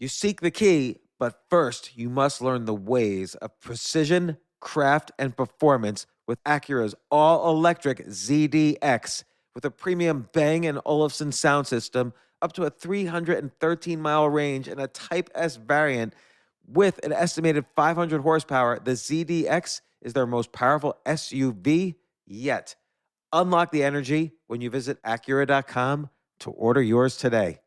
You seek the key, but first you must learn the ways of precision, craft, and performance with Acura's all-electric ZDX. With a premium Bang & Olufsen sound system, up to a 313-mile range, and a Type S variant with an estimated 500 horsepower, the ZDX is their most powerful SUV yet. Unlock the energy when you visit Acura.com to order yours today.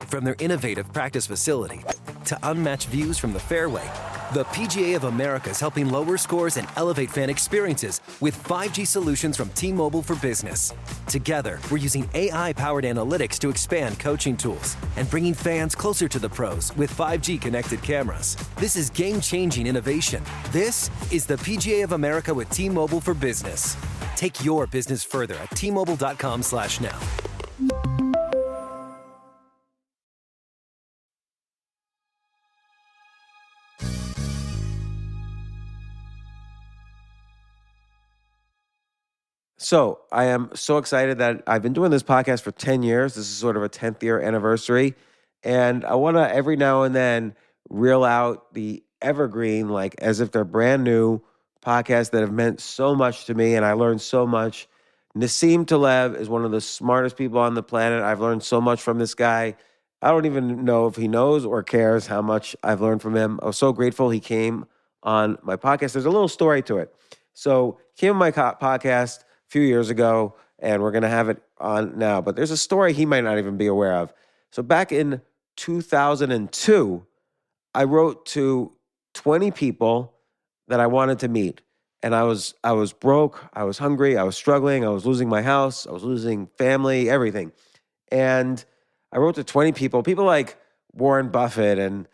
From their innovative practice facility to unmatched views from the fairway, the PGA of America is helping lower scores and elevate fan experiences with 5G solutions from T-Mobile for Business. Together, we're using AI-powered analytics to expand coaching tools and bringing fans closer to the pros with 5G connected cameras. This is game-changing innovation. This is the PGA of America with T-Mobile for Business. Take your business further at T-Mobile.com/now. So I am so excited that I've been doing this podcast for 10 years. This is sort of a 10th year anniversary. And I want to every now and then reel out the evergreen, like as if they're brand new podcasts that have meant so much to me. And I learned so much. Nassim Taleb is one of the smartest people on the planet. I've learned so much from this guy. I don't even know if he knows or cares how much I've learned from him. I was so grateful he came on my podcast. There's a little story to it. So he came on my podcast few years ago, and we're going to have it on now. But there's a story he might not even be aware of. So back in 2002, I wrote to 20 people that I wanted to meet. And I was broke, I was hungry, I was struggling, I was losing my house, I was losing family, everything. And I wrote to 20 people like Warren Buffett and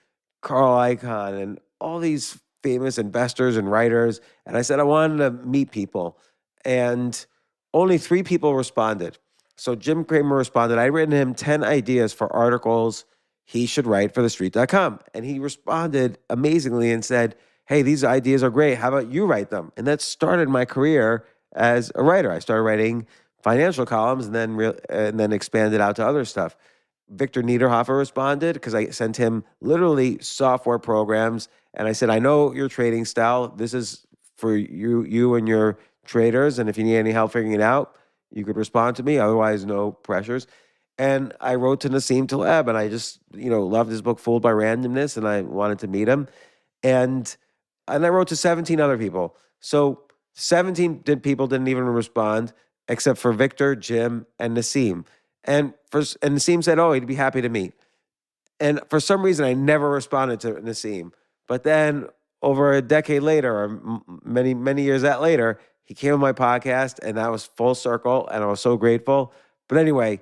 Carl Icahn and all these famous investors and writers. And I said I wanted to meet people. And only 3 people responded. So Jim Cramer responded. I'd written him 10 ideas for articles he should write for TheStreet.com. And he responded amazingly and said, hey, these ideas are great. How about you write them? And that started my career as a writer. I started writing financial columns and then expanded out to other stuff. Victor Niederhofer responded because I sent him literally software programs. And I said, I know your trading style. This is for you and your traders, and if you need any help figuring it out, you could respond to me. Otherwise, no pressures. And I wrote to Nassim Taleb, and I just, loved his book, Fooled by Randomness, and I wanted to meet him. And I wrote to 17 other people. So 17 people didn't even respond, except for Victor, Jim, and Nassim. And Nassim said, he'd be happy to meet. And for some reason, I never responded to Nassim. But then over a decade later, or many, many years later, he came on my podcast, and that was full circle, and I was so grateful. But anyway,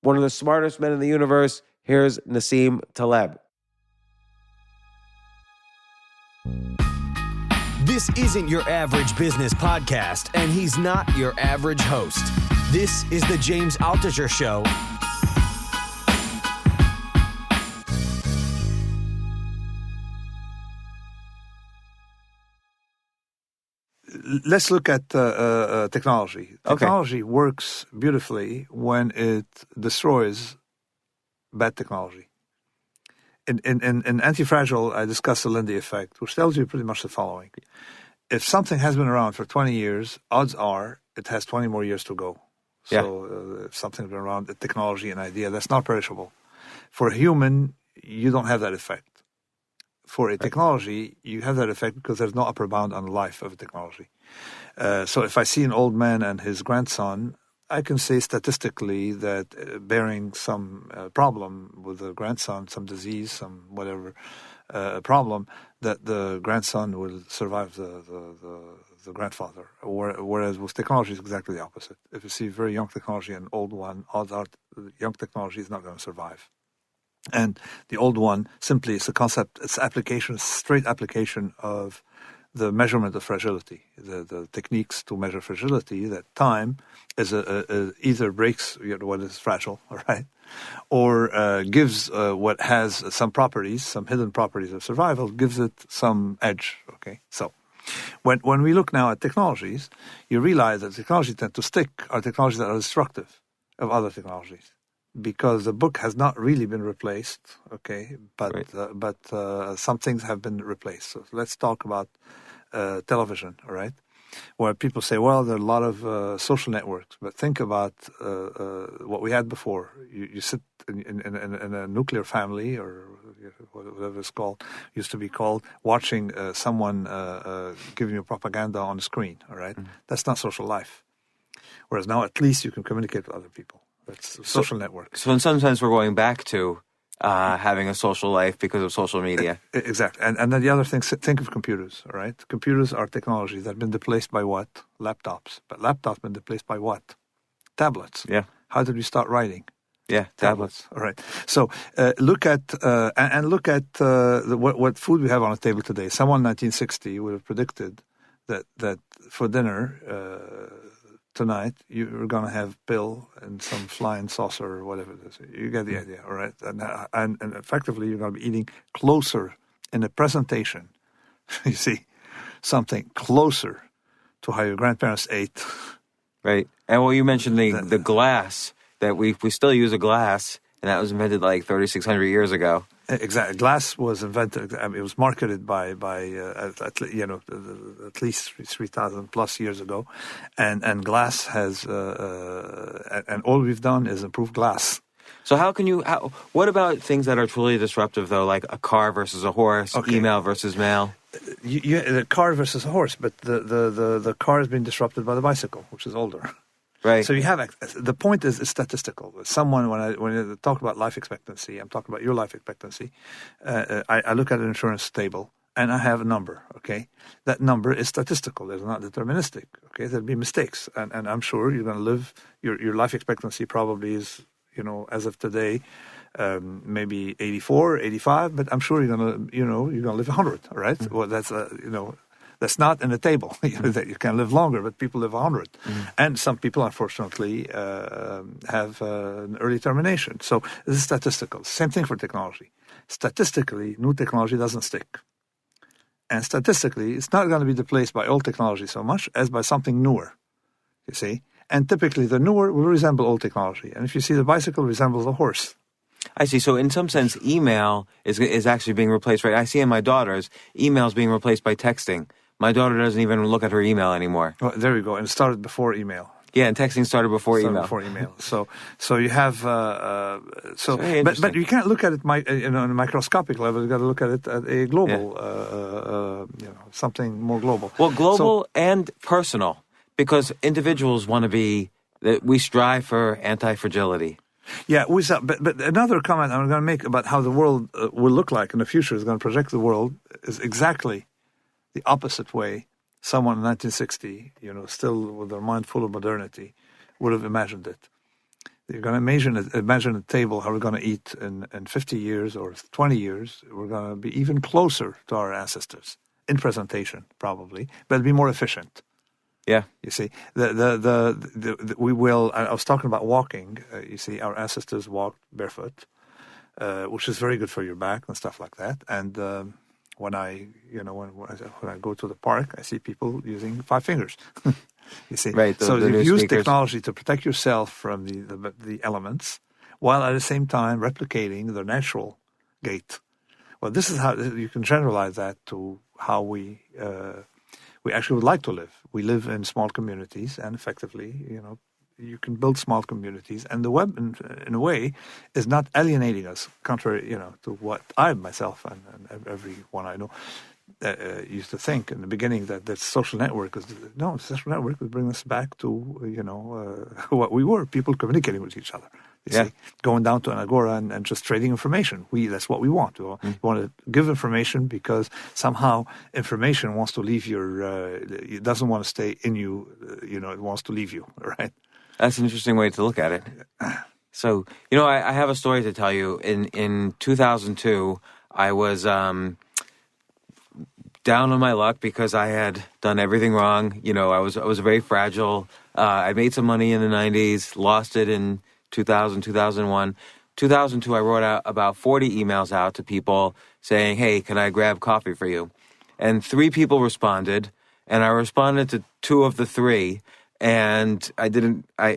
one of the smartest men in the universe, here's Nassim Taleb. This isn't your average business podcast, and he's not your average host. This is the James Altucher Show. Let's look at technology. Technology works beautifully when it destroys bad technology. In Anti-Fragile, I discuss the Lindy effect, which tells you pretty much the following. If something has been around for 20 years, odds are it has 20 more years to go. So if something's been around, a technology, an idea, that's not perishable. For a human, you don't have that effect. For a technology, you have that effect because there's no upper bound on the life of a technology. So if I see an old man and his grandson, I can say statistically that bearing some problem with the grandson, some disease, some whatever problem, that the grandson will survive the grandfather. Whereas with technology, it's exactly the opposite. If you see very young technology and old one, odds are the young technology is not going to survive. And the old one simply is a concept, it's application, straight application of the measurement of fragility, the techniques to measure fragility, that time is either breaks what is fragile, all right, or gives what has some properties, some hidden properties of survival, gives it some edge, okay? So when we look now at technologies, you realize that technologies tend to stick are technologies that are destructive of other technologies. because the book has not really been replaced, okay? Right. But some things have been replaced. So let's talk about television, all right? Where people say, well, there are a lot of social networks, but think about what we had before. You sit in a nuclear family, or whatever it's called, used to be called, watching someone giving you propaganda on the screen, all right? That's not social life. Whereas now at least you can communicate with other people. That's social networks. So in some sense, we're going back to having a social life because of social media. Exactly. And then the other thing, think of computers, all right? Computers are technologies that have been displaced by what? Laptops. But laptops have been displaced by what? Tablets. Yeah. How did we start writing? Yeah, tablets. All right. So look at what food we have on the table today. Someone in 1960 would have predicted that for dinner tonight you're going to have Bill and some flying saucer or whatever it is. You get the idea, all right? And effectively you're going to be eating closer in the presentation. You see, something closer to how your grandparents ate. Right. And well, you mentioned the glass, that we still use a glass, and that was invented like 3,600 years ago. Exactly. Glass was invented. I mean, it was marketed by at least 3,000 plus years ago, and glass has and all we've done is improve glass. So what about things that are truly disruptive though, like a car versus a horse, email versus mail? The car versus a horse, but the car has been disrupted by the bicycle, which is older. Right. So you have the point is statistical. Someone when I talk about life expectancy, I'm talking about your life expectancy. I look at an insurance table and I have a number. Okay, that number is statistical. It's not deterministic. Okay, there'll be mistakes, and I'm sure you're going to live. Your life expectancy probably is, as of today, maybe 84, 85. But I'm sure you're going to live 100. All right. Mm-hmm. Well, that's That's not in the table. That you can live longer, but people live 100. And some people, unfortunately, have an early termination. So this is statistical. Same thing for technology. Statistically, new technology doesn't stick. And statistically, it's not going to be displaced by old technology so much as by something newer, you see. And typically, the newer will resemble old technology. And if you see the bicycle resembles a horse. I see. So in some sense, email is actually being replaced, right? I see in my daughters, email is being replaced by texting. My daughter doesn't even look at her email anymore. Well, there you go. And it started before email. Yeah, and texting started before email. So you have but you can't look at it on a microscopic level. You got to look at it at a global, something more global. Well, global and personal, because individuals want to be. We strive for anti-fragility. Yeah, but another comment I'm going to make about how the world will look like in the future is going to project the world is exactly the opposite way someone in 1960, still with their mind full of modernity, would have imagined it. You're going to imagine a table, how we're going to eat in 50 years or 20 years. We're going to be even closer to our ancestors in presentation, probably, but it'll be more efficient. Yeah. You see, we will. I was talking about walking. You see, our ancestors walked barefoot, which is very good for your back and stuff like that. And when I go to the park, I see people using 5 fingers. You see, right? So you use technology to protect yourself from the elements, while at the same time replicating the natural gait. Well, this is how you can generalize that to how we actually would like to live. We live in small communities, and effectively, you can build small communities. And the web, in a way, is not alienating us, contrary, to what I myself and everyone I know used to think in the beginning that social network social network would bring us back to what we were, people communicating with each other. You see, going down to an agora and just trading information. That's what we want. We want to give information because somehow information wants to leave it doesn't want to stay in you. It wants to leave you. Right. That's an interesting way to look at it. So, I have a story to tell you. In 2002, I was down on my luck because I had done everything wrong. I was very fragile. I made some money in the 90s, lost it in 2000, 2001. 2002, I wrote out about 40 emails out to people saying, hey, can I grab coffee for you? And 3 people responded, and I responded to 2 of the 3. and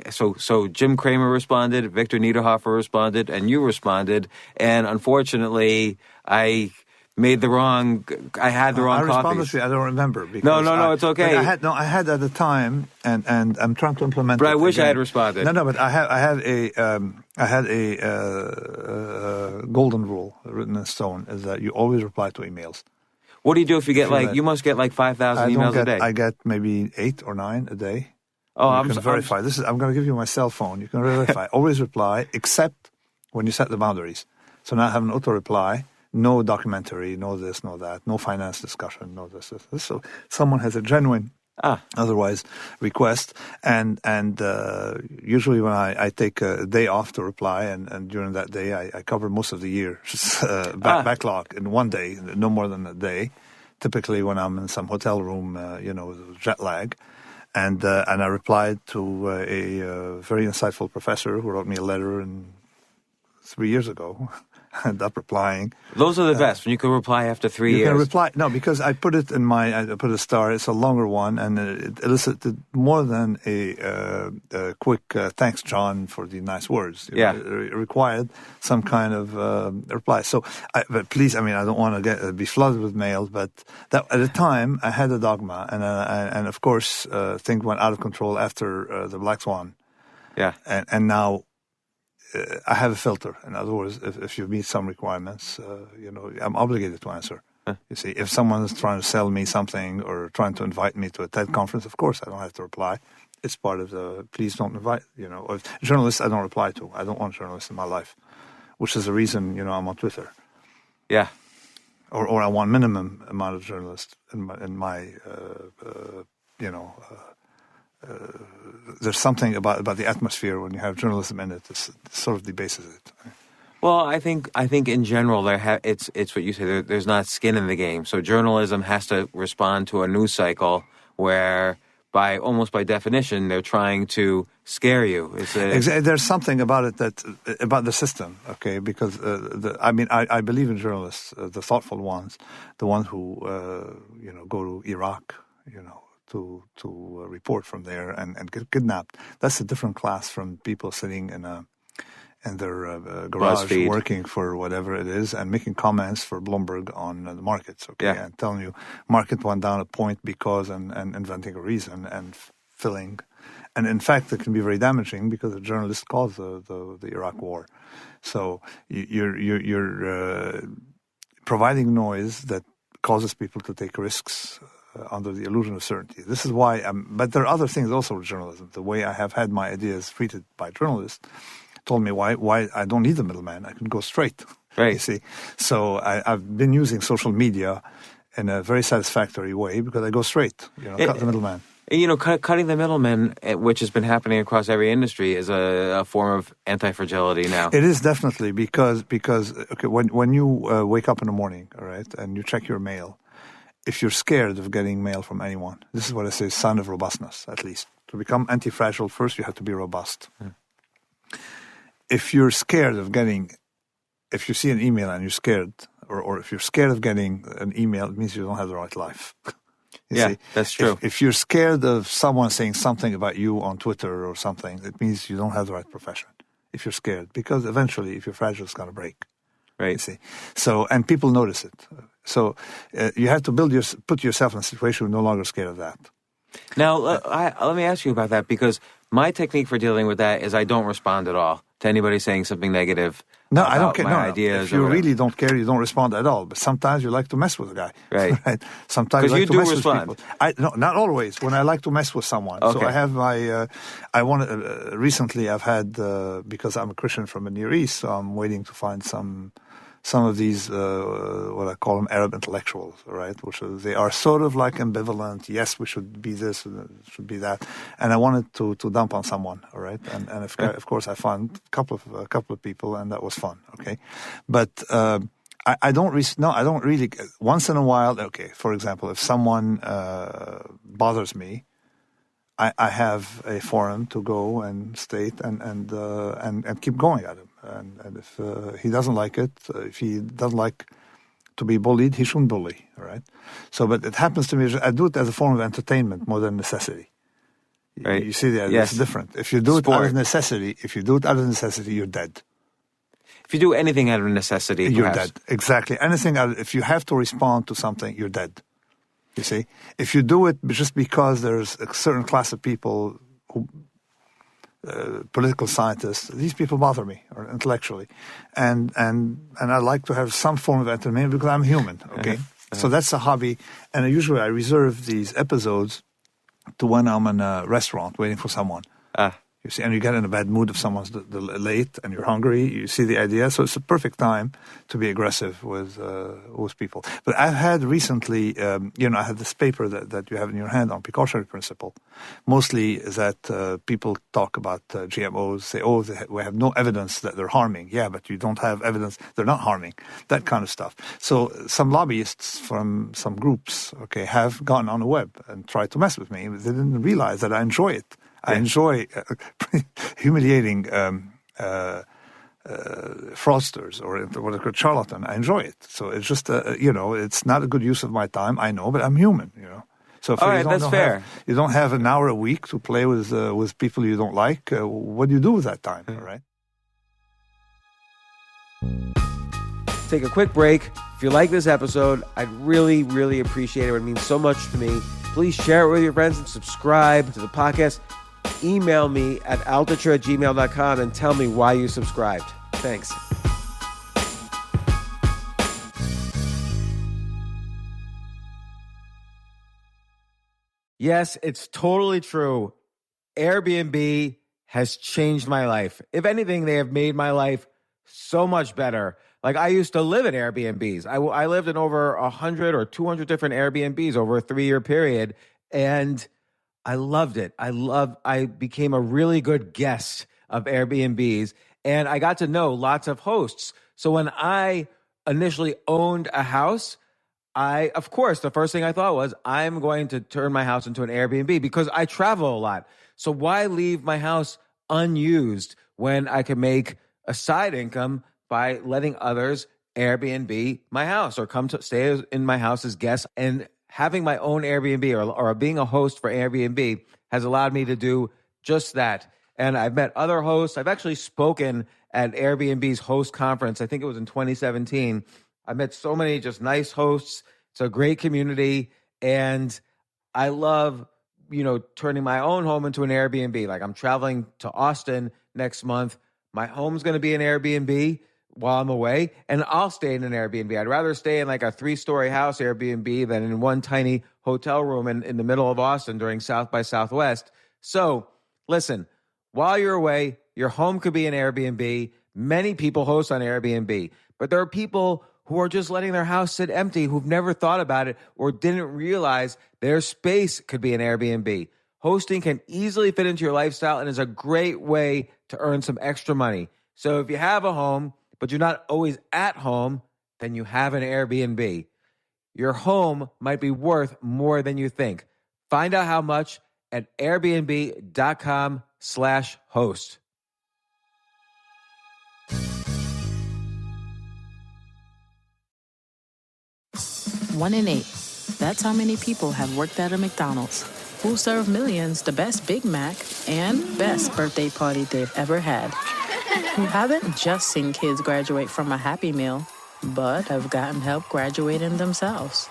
so Jim Cramer responded, Victor Niederhofer responded, and you responded, and unfortunately I had the wrong I responded copies. to you. I don't remember. No, it's okay. I had at the time, and I'm trying to implement. But it I wish again. I had responded. No, but I had a golden rule written in stone: is that you always reply to emails. What do you do if you get you must get 5,000 emails a day? I get maybe 8 or 9 a day. Oh, you can verify. I'm going to give you my cell phone. You can verify. Always reply, except when you set the boundaries. So now I have an auto reply. No documentary, no this, no that, no finance discussion, no this. So someone has a genuine, otherwise request, and usually when I take a day off to reply, and during that day I cover most of the year's backlog in one day, no more than a day. Typically when I'm in some hotel room, with jet lag, and I replied to a very insightful professor who wrote me a letter 3 years ago. I ended up replying. Those are the best, when you can reply after 3 years. You can reply. No, because I put it I put a star. It's a longer one, and it elicited more than a quick thanks, John, for the nice words. It required some kind of reply. So, but please, I don't want to be flooded with mail, but that, at the time, I had a dogma, and of course, things went out of control after the Black Swan. Yeah. And now, I have a filter. In other words, if you meet some requirements, I'm obligated to answer. You see, if someone is trying to sell me something or trying to invite me to a TED conference, of course I don't have to reply. It's part of the please don't invite. Or journalists I don't reply to. I don't want journalists in my life, which is the reason I'm on Twitter. Yeah. Or I want minimum amount of journalists in my there's something about the atmosphere when you have journalism in it. It sort of debases it. Well, I think in general it's what you say. There's not skin in the game. So journalism has to respond to a news cycle where, almost by definition, they're trying to scare you. There's something about it about the system. Okay, because I believe in journalists, the thoughtful ones, the ones who go to Iraq, to report from there and get kidnapped. That's a different class from people sitting in their garage BuzzFeed, working for whatever it is and making comments for Bloomberg on the markets. Okay, and telling you market went down a point because and inventing a reason and filling. And in fact, it can be very damaging because the journalist caused the Iraq war. So you're providing noise that causes people to take risks under the illusion of certainty. This is why but there are other things also with journalism. The way I have had my ideas treated by journalists told me why I don't need a middleman. I can go straight. Right. You see? So I've been using social media in a very satisfactory way because I go straight, cut the middleman. Cutting the middleman, which has been happening across every industry, is a form of anti-fragility now. It is definitely because okay, when you wake up in the morning, all right, and you check your mail, if you're scared of getting mail from anyone, this is what I say, sign of robustness, at least. To become anti-fragile, first you have to be robust. If you're scared of if you see an email and you're scared, or if you're scared of getting an email, it means you don't have the right life. See? That's true. If you're scared of someone saying something about you on Twitter or something, it means you don't have the right profession. If you're scared, because eventually, if you're fragile, it's going to break. Right. You see, so and people notice it. So you have to put yourself in a situation where you're no longer scared of that. Now, let me ask you about that, because my technique for dealing with that is I don't respond at all to anybody saying something negative. No, I don't care. My ideas. If you really don't care, you don't respond at all. But sometimes you like to mess with a guy. Right. Sometimes you like to mess respond. with people. No, not always. When I like to mess with someone. Okay. So I have my. Recently, I've had because I'm a Christian from the Near East, so I'm waiting to find some of these what I call them Arab intellectuals, right? They are sort of like ambivalent. Yes, we should be this, should be that, and I wanted to dump on someone, all right? And of course I found a couple of people, and that was fun, okay? But I don't really. Once in a while, okay. For example, if someone bothers me, I have a forum to go and state and keep going at him. And if he doesn't like it, if he doesn't like to be bullied, he shouldn't bully, all right? So, but it happens to me, I do it as a form of entertainment more than necessity. Right. You see that it's different. If you do it out of necessity, you're dead. If you do anything out of necessity, you're dead. Exactly. If you have to respond to something, you're dead. You see, if you do it just because there's a certain class of people who, political scientists, these people bother me, or intellectually, and I like to have some form of entertainment because I'm human. Okay, so that's a hobby, and usually I reserve these episodes to when I'm in a restaurant waiting for someone. You see, and you get in a bad mood if someone's late and you're hungry. You see the idea, so it's a perfect time to be aggressive with people. But I've had recently, I had this paper that you have in your hand on precautionary principle. Mostly that people talk about GMOs, say, we have no evidence that they're harming. Yeah, but you don't have evidence they're not harming. That kind of stuff. So some lobbyists from some groups, have gotten on the web and tried to mess with me. They didn't realize that I enjoy it. I enjoy humiliating fraudsters or what are called charlatan. I enjoy it. So it's just, it's not a good use of my time. I know, but I'm human. So if you don't have an hour a week to play with people you don't like, what do you do with that time? All right. Take a quick break. If you like this episode, I'd really, really appreciate it. It means so much to me. Please share it with your friends and subscribe to the podcast. Email me at altucher@gmail.com and tell me why you subscribed. Thanks. Yes, it's totally true. Airbnb has changed my life. If anything, they have made my life so much better. Like, I used to live in Airbnbs. I lived in over 100 or 200 different Airbnbs over a 3-year period, and I loved it. I became a really good guest of Airbnbs, and I got to know lots of hosts. So when I initially owned a house, of course, the first thing I thought was, I'm going to turn my house into an Airbnb because I travel a lot. So why leave my house unused when I can make a side income by letting others Airbnb my house or come to stay in my house as guests? And having my own Airbnb or being a host for Airbnb has allowed me to do just that. And I've met other hosts. I've actually spoken at Airbnb's host conference. I think it was in 2017. I met so many just nice hosts. It's a great community. And I love, turning my own home into an Airbnb. Like, I'm traveling to Austin next month. My home's going to be an Airbnb while I'm away, and I'll stay in an Airbnb. I'd rather stay in like a 3-story house Airbnb than in one tiny hotel room in the middle of Austin during South by Southwest. So listen, while you're away, your home could be an Airbnb. Many people host on Airbnb, but there are people who are just letting their house sit empty, who've never thought about it or didn't realize their space could be an Airbnb. Hosting can easily fit into your lifestyle and is a great way to earn some extra money. So if you have a home, but you're not always at home, then you have an Airbnb. Your home might be worth more than you think. Find out how much at airbnb.com/host. 1 in 8. That's how many people have worked at a McDonald's, who serve millions the best Big Mac and best birthday party they've ever had. Who haven't just seen kids graduate from a Happy Meal, but have gotten help graduating themselves.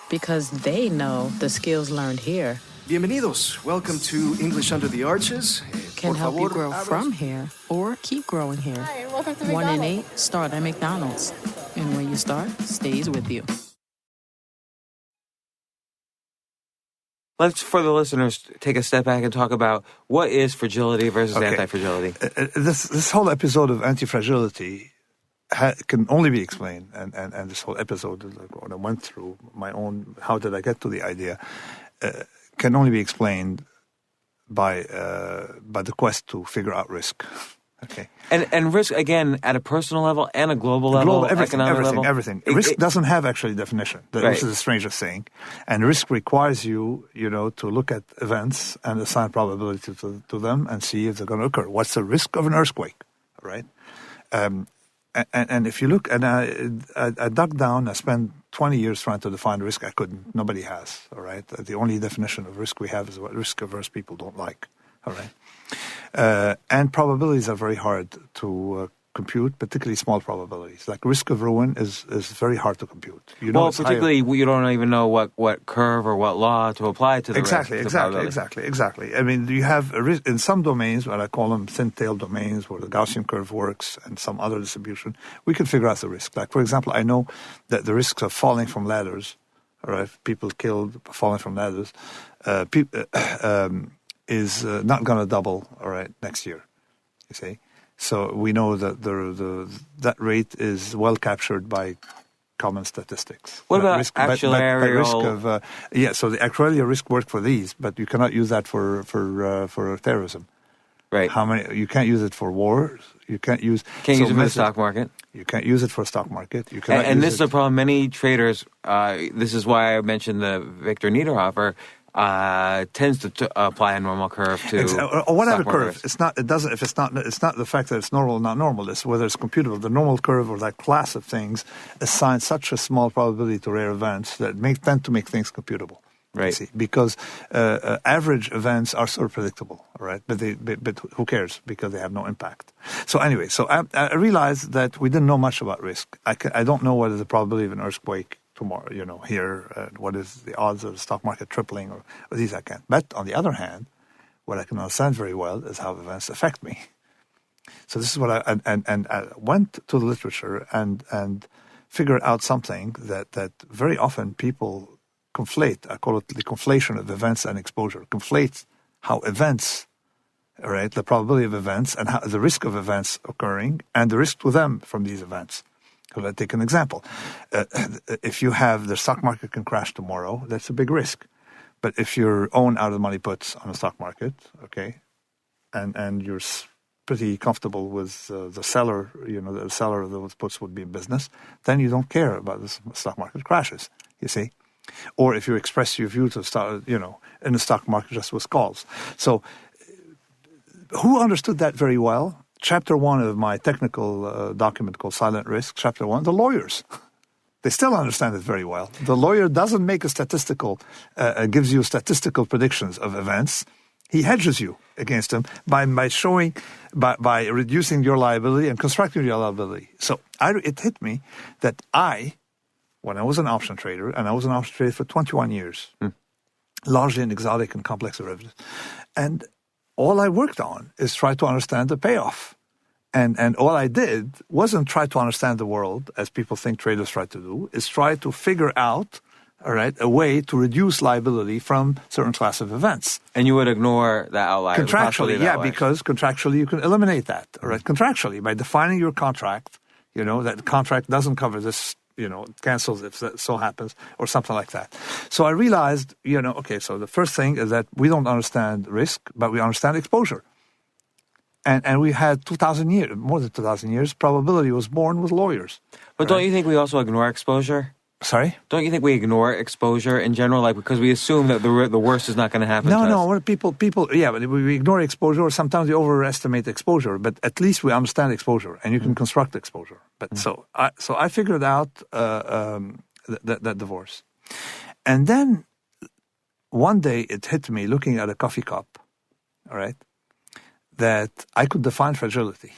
Because they know the skills learned here Bienvenidos. Welcome to English Under the Arches. can help you grow from here or keep growing here. Hi, welcome to 1 in McDonald's. 8 start at McDonald's. And when you start, stays with you. Let's, for the listeners, take a step back and talk about what is fragility versus anti-fragility. This whole episode of Anti-Fragility can only be explained, and this whole episode, when I went through my own, how did I get to the idea, can only be explained by the quest to figure out risk. Okay. And risk, again, at a personal level and a global level, economic level? Everything. Risk doesn't have actually a definition. This is the strangest thing. And risk requires you, to look at events and assign probability to them and see if they're going to occur. What's the risk of an earthquake, right? And if you look, and I dug down, I spent 20 years trying to define risk. I couldn't. Nobody has, all right? The only definition of risk we have is what risk-averse people don't like, all right? And probabilities are very hard to compute, particularly small probabilities. Like risk of ruin is very hard to compute. You know, particularly you don't even know what curve or what law to apply to the risk. Exactly. I mean, you have a risk in some domains, what I call them thin-tail domains, where the Gaussian curve works and some other distribution, we can figure out the risk. Like, for example, I know that the risks of falling from ladders, all right, people killed falling from ladders, is not going to double, all right, next year, you see. So we know that that rate is well captured by common statistics. What about actuarial? So the actuarial risk work for these, but you cannot use that for terrorism. Right. You can't use it for wars. You can't use it for the stock market. You can't use it for stock market. You cannot. And this is a problem. Many traders. This is why I mentioned the Victor Niederhofer. Tends to apply a normal curve to or whatever curve. Risk. It's not. It doesn't. If it's not. It's not the fact that it's normal or not normal. It's whether it's computable. The normal curve or that class of things assigns such a small probability to rare events that tend to make things computable. Right. See? Because average events are sort of predictable. All right. But who cares? Because they have no impact. So anyway, I realized that we didn't know much about risk. I don't know what is the probability of an earthquake tomorrow, here, what is the odds of the stock market tripling or these I can't. But on the other hand, what I can understand very well is how events affect me. So this is what I went to the literature and figured out something that very often people conflate. I call it the conflation of events and exposure. Conflate how events, all right, the probability of events and how the risk of events occurring and the risk to them from these events. Let's take an example. If you have the stock market can crash tomorrow, that's a big risk. But if you own out-of-the-money puts on the stock market, okay, and you're pretty comfortable with the seller, the seller of those puts would be in business, then you don't care about the stock market crashes, you see. Or if you express your view to start, in the stock market just with calls. So who understood that very well? Chapter 1 of my technical document called Silent Risk, Chapter 1, the lawyers. They still understand it very well. The lawyer doesn't make gives you statistical predictions of events. He hedges you against them by by reducing your liability and constructing your liability. So it hit me that when I was an option trader, and I was an option trader for 21 years, largely in exotic and complex derivatives, and all I worked on is try to understand the payoff. And all I did wasn't try to understand the world, as people think traders try to do, is try to figure out, all right, a way to reduce liability from certain class of events. And you would ignore that outlier? Contractually, because contractually you can eliminate that, all right? Contractually, by defining your contract, that the contract doesn't cover this, it cancels if that so happens, or something like that. So I realized, so the first thing is that we don't understand risk, but we understand exposure. And we had more than 2,000 years, probability was born with lawyers. But don't you think we also ignore exposure? Sorry? Don't you think we ignore exposure in general, because we assume that the worst is not going to happen to us? No, people, but we ignore exposure, or sometimes we overestimate exposure, but at least we understand exposure, and you can construct exposure. But so I figured out that divorce. And then one day it hit me looking at a coffee cup, all right, that I could define fragility.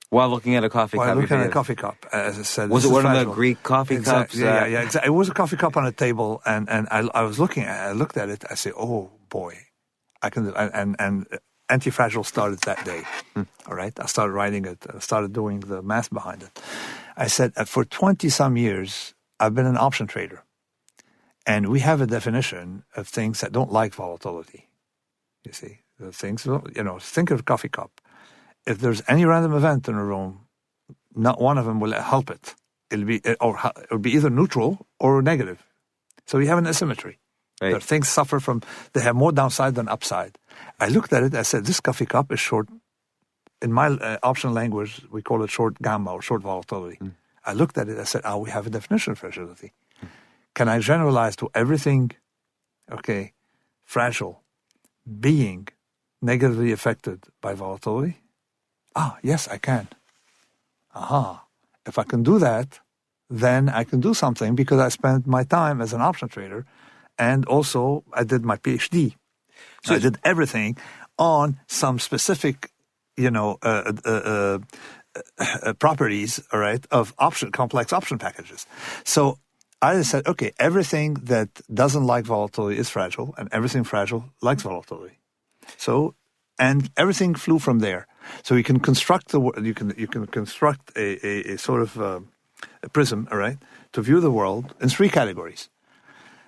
While looking at a coffee cup? While looking at a coffee cup, as I said. Was it one of the Greek coffee cups? Yeah, exactly. It was a coffee cup on a table, and I was looking at it, I looked at it, I said, oh boy, I can, and Anti-Fragile started that day, all right? I started writing it, I started doing the math behind it. I said, for 20-some years, I've been an option trader, and we have a definition of things that don't like volatility, you see. The things, think of a coffee cup. If there's any random event in a room, not one of them will help it. It'll be either neutral or negative. So you have an asymmetry. Right. There things they have more downside than upside. I looked at it, I said, this coffee cup is short. In my option language, we call it short gamma or short volatility. I looked at it, I said, we have a definition of fragility. Can I generalize to everything, fragile, being negatively affected by volatility? Yes, I can. If I can do that, then I can do something because I spent my time as an option trader, and also I did my PhD. So I did everything on some specific, properties, all right, of complex option packages. So I just said, okay, everything that doesn't like volatility is fragile, and everything fragile likes volatility. So, and everything flew from there. So you can construct you can construct a sort of a prism, all right, to view the world in three categories.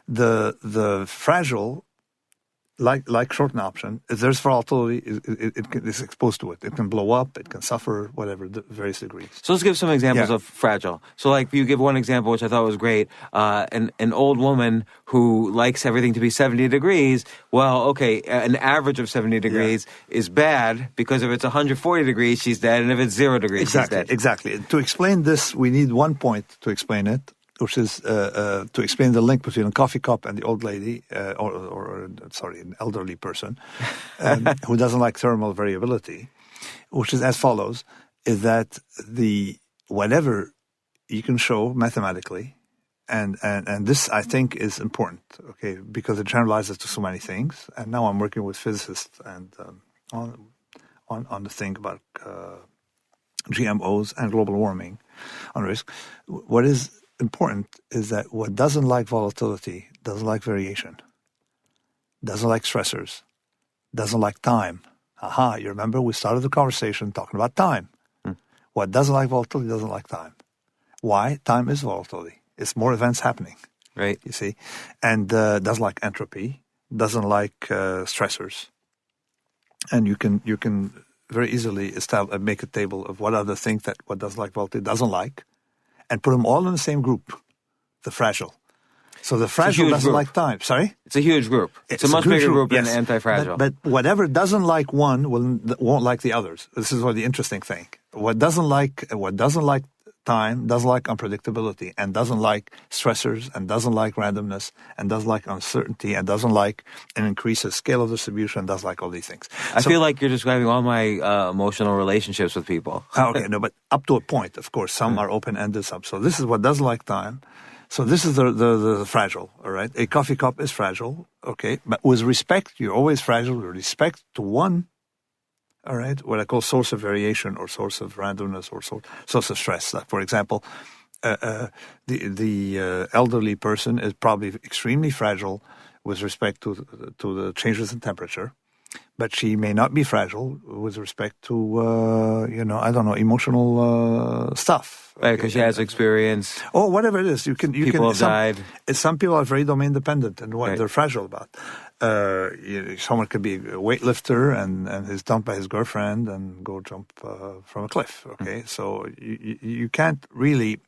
The fragile, like short an option, if there's volatility, it's exposed to it. It can blow up, it can suffer, whatever, the various degrees. So let's give some examples of fragile. So like you give one example, which I thought was great, an old woman who likes everything to be 70 degrees. Well, okay, an average of 70 degrees is bad because if it's 140 degrees, she's dead, and if it's 0 degrees, she's dead. Exactly. To explain this, we need 1 point to explain it, which is to explain the link between a coffee cup and the old lady, an elderly person who doesn't like thermal variability, which is as follows, is that whatever you can show mathematically, and this I think is important, okay, because it generalizes to so many things. And now I'm working with physicists and on the thing about GMOs and global warming on risk. What is important is that what doesn't like volatility, doesn't like variation, doesn't like stressors, doesn't like time. You remember we started the conversation talking about time. What doesn't like volatility doesn't like time. Why? Time is volatility. It's more events happening. Right. You see? And doesn't like entropy, doesn't like stressors. And you can very easily make a table of what are the things that what doesn't like volatility doesn't like, and put them all in the same group, the fragile. So the fragile doesn't like time. Sorry? It's a huge group. It's a much bigger group than yes. anti-fragile. But whatever doesn't like one won't like the others. This is what the interesting thing. What doesn't like time, doesn't like unpredictability, and doesn't like stressors, and doesn't like randomness, and doesn't like uncertainty, and doesn't like an increased scale of distribution, doesn't like all these things. I feel like you're describing all my emotional relationships with people. Okay, no, but up to a point, of course. Some are open-ended, some. So this is what doesn't like time. So this is the fragile, all right? A coffee cup is fragile, okay? But with respect, you're always fragile with respect to one, all right, what I call source of variation or source of randomness or source of stress. Like, for example, the elderly person is probably extremely fragile with respect to the changes in temperature, but she may not be fragile with respect to, emotional stuff. Right, because she has experience. Or whatever it is. People have died. Some people are very domain dependent in what they're fragile about. Someone could be a weightlifter and is dumped by his girlfriend and go jump from a cliff. Okay, so you can't really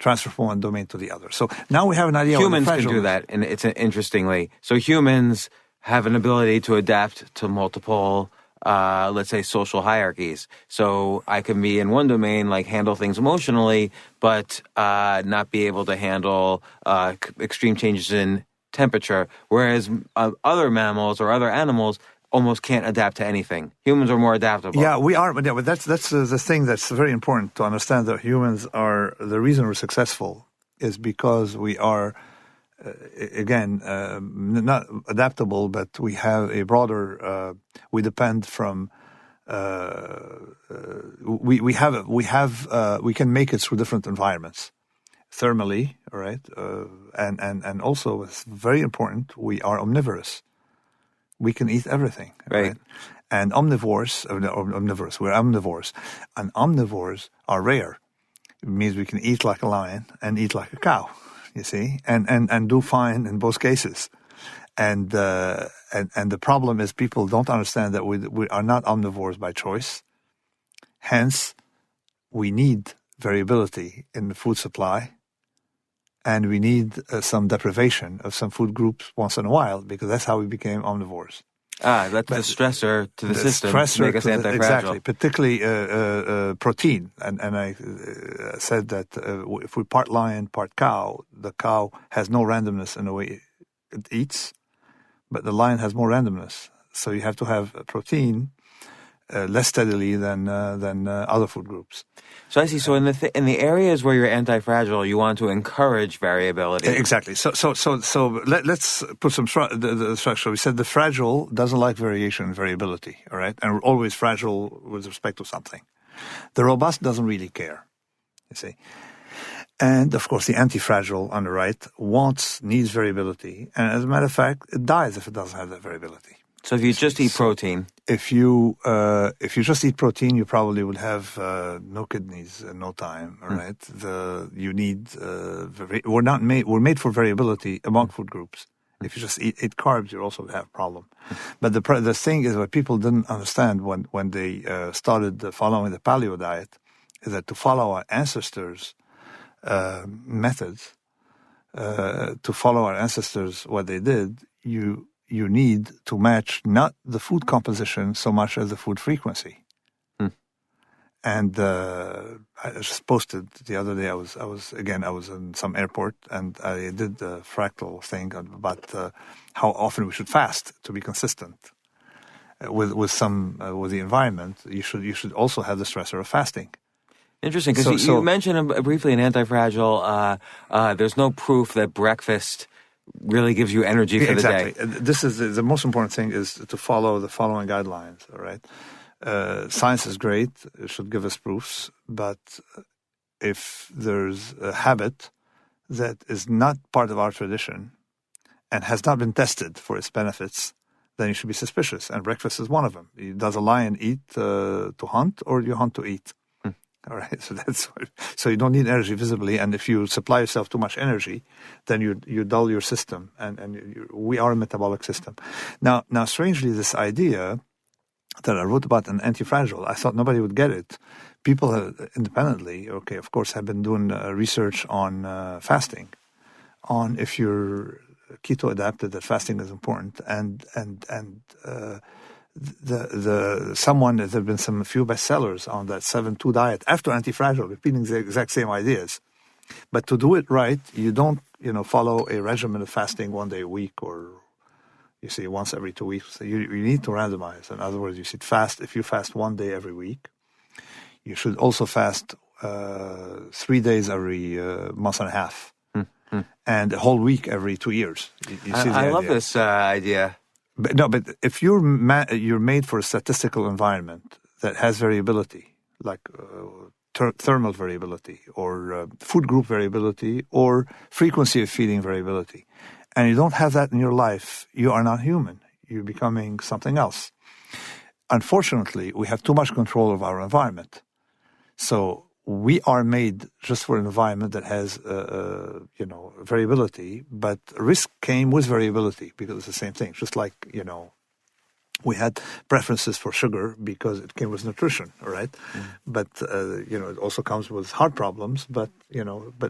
transfer from one domain to the other. So now we have an idea. Humans can do that, and it's interestingly. So humans have an ability to adapt to multiple, let's say, social hierarchies. So I can be in one domain, like handle things emotionally, but not be able to handle extreme changes in temperature, whereas other mammals or other animals almost can't adapt to anything. Humans are more adaptable. Yeah, we are, but that's the thing that's very important to understand, that humans are, the reason we're successful is because we are, not adaptable, but we have a broader, we depend from, we can make it through different environments. Thermally, all right, and also it's very important, we are omnivorous. We can eat everything, right? And omnivores, we're omnivores, and omnivores are rare. It means we can eat like a lion and eat like a cow, you see, and do fine in both cases. And the problem is people don't understand that we are not omnivores by choice. Hence, we need variability in the food supply. And we need some deprivation of some food groups once in a while, because that's how we became omnivores. That's the stressor to the system to make us anti-fragile. Exactly, particularly protein. And I said that if we part lion, part cow, the cow has no randomness in the way it eats, but the lion has more randomness. So you have to have protein less steadily than other food groups. So I see. So in the areas where you're anti-fragile, you want to encourage variability. Exactly. So let's put some the structure. We said the fragile doesn't like variation and variability, all right? And we're always fragile with respect to something. The robust doesn't really care, you see. And, of course, the anti-fragile on the right needs variability. And as a matter of fact, it dies if it doesn't have that variability. So if you just eat protein. If you just eat protein, you probably would have no kidneys in no time, all right? You need, we're made for variability among food groups. If you just eat carbs, you also have a problem. But the thing is, what people didn't understand when they started following the paleo diet is that to follow our ancestors' methods, to follow our ancestors what they did, you need to match not the food composition so much as the food frequency. And I just posted the other day. I was in some airport, and I did the fractal thing about how often we should fast to be consistent with the environment. You should also have the stressor of fasting. Interesting, because you mentioned briefly in Anti-Fragile, there's no proof that breakfast really gives you energy for the day. This is the most important thing, is to follow the following guidelines, all right? Science is great. It should give us proofs. But if there's a habit that is not part of our tradition and has not been tested for its benefits, then you should be suspicious. And breakfast is one of them. Does a lion eat to hunt, or do you hunt to eat? All right, so you don't need energy visibly, and if you supply yourself too much energy, then you dull your system, and we are a metabolic system. Now, strangely, this idea that I wrote about in Anti-Fragile, I thought nobody would get it. People have independently, of course, have been doing research on fasting, on if you're keto adapted, that fasting is important, and there have been a few bestsellers on that 7-2 diet after Anti-Fragile, repeating the exact same ideas. But to do it right, you don't follow a regimen of fasting one day a week, or once every 2 weeks. So you need to randomize. In other words, you should fast. If you fast 1 day every week, you should also fast 3 days every month and a half, and a whole week every 2 years. You see the idea? I love this idea. But if you're made for a statistical environment that has variability, like thermal variability, or food group variability, or frequency of feeding variability, and you don't have that in your life, you are not human. You're becoming something else. Unfortunately, we have too much control of our environment. So we are made just for an environment that has, variability, but risk came with variability, because it's the same thing. Just like, we had preferences for sugar because it came with nutrition, all right? But, it also comes with heart problems, but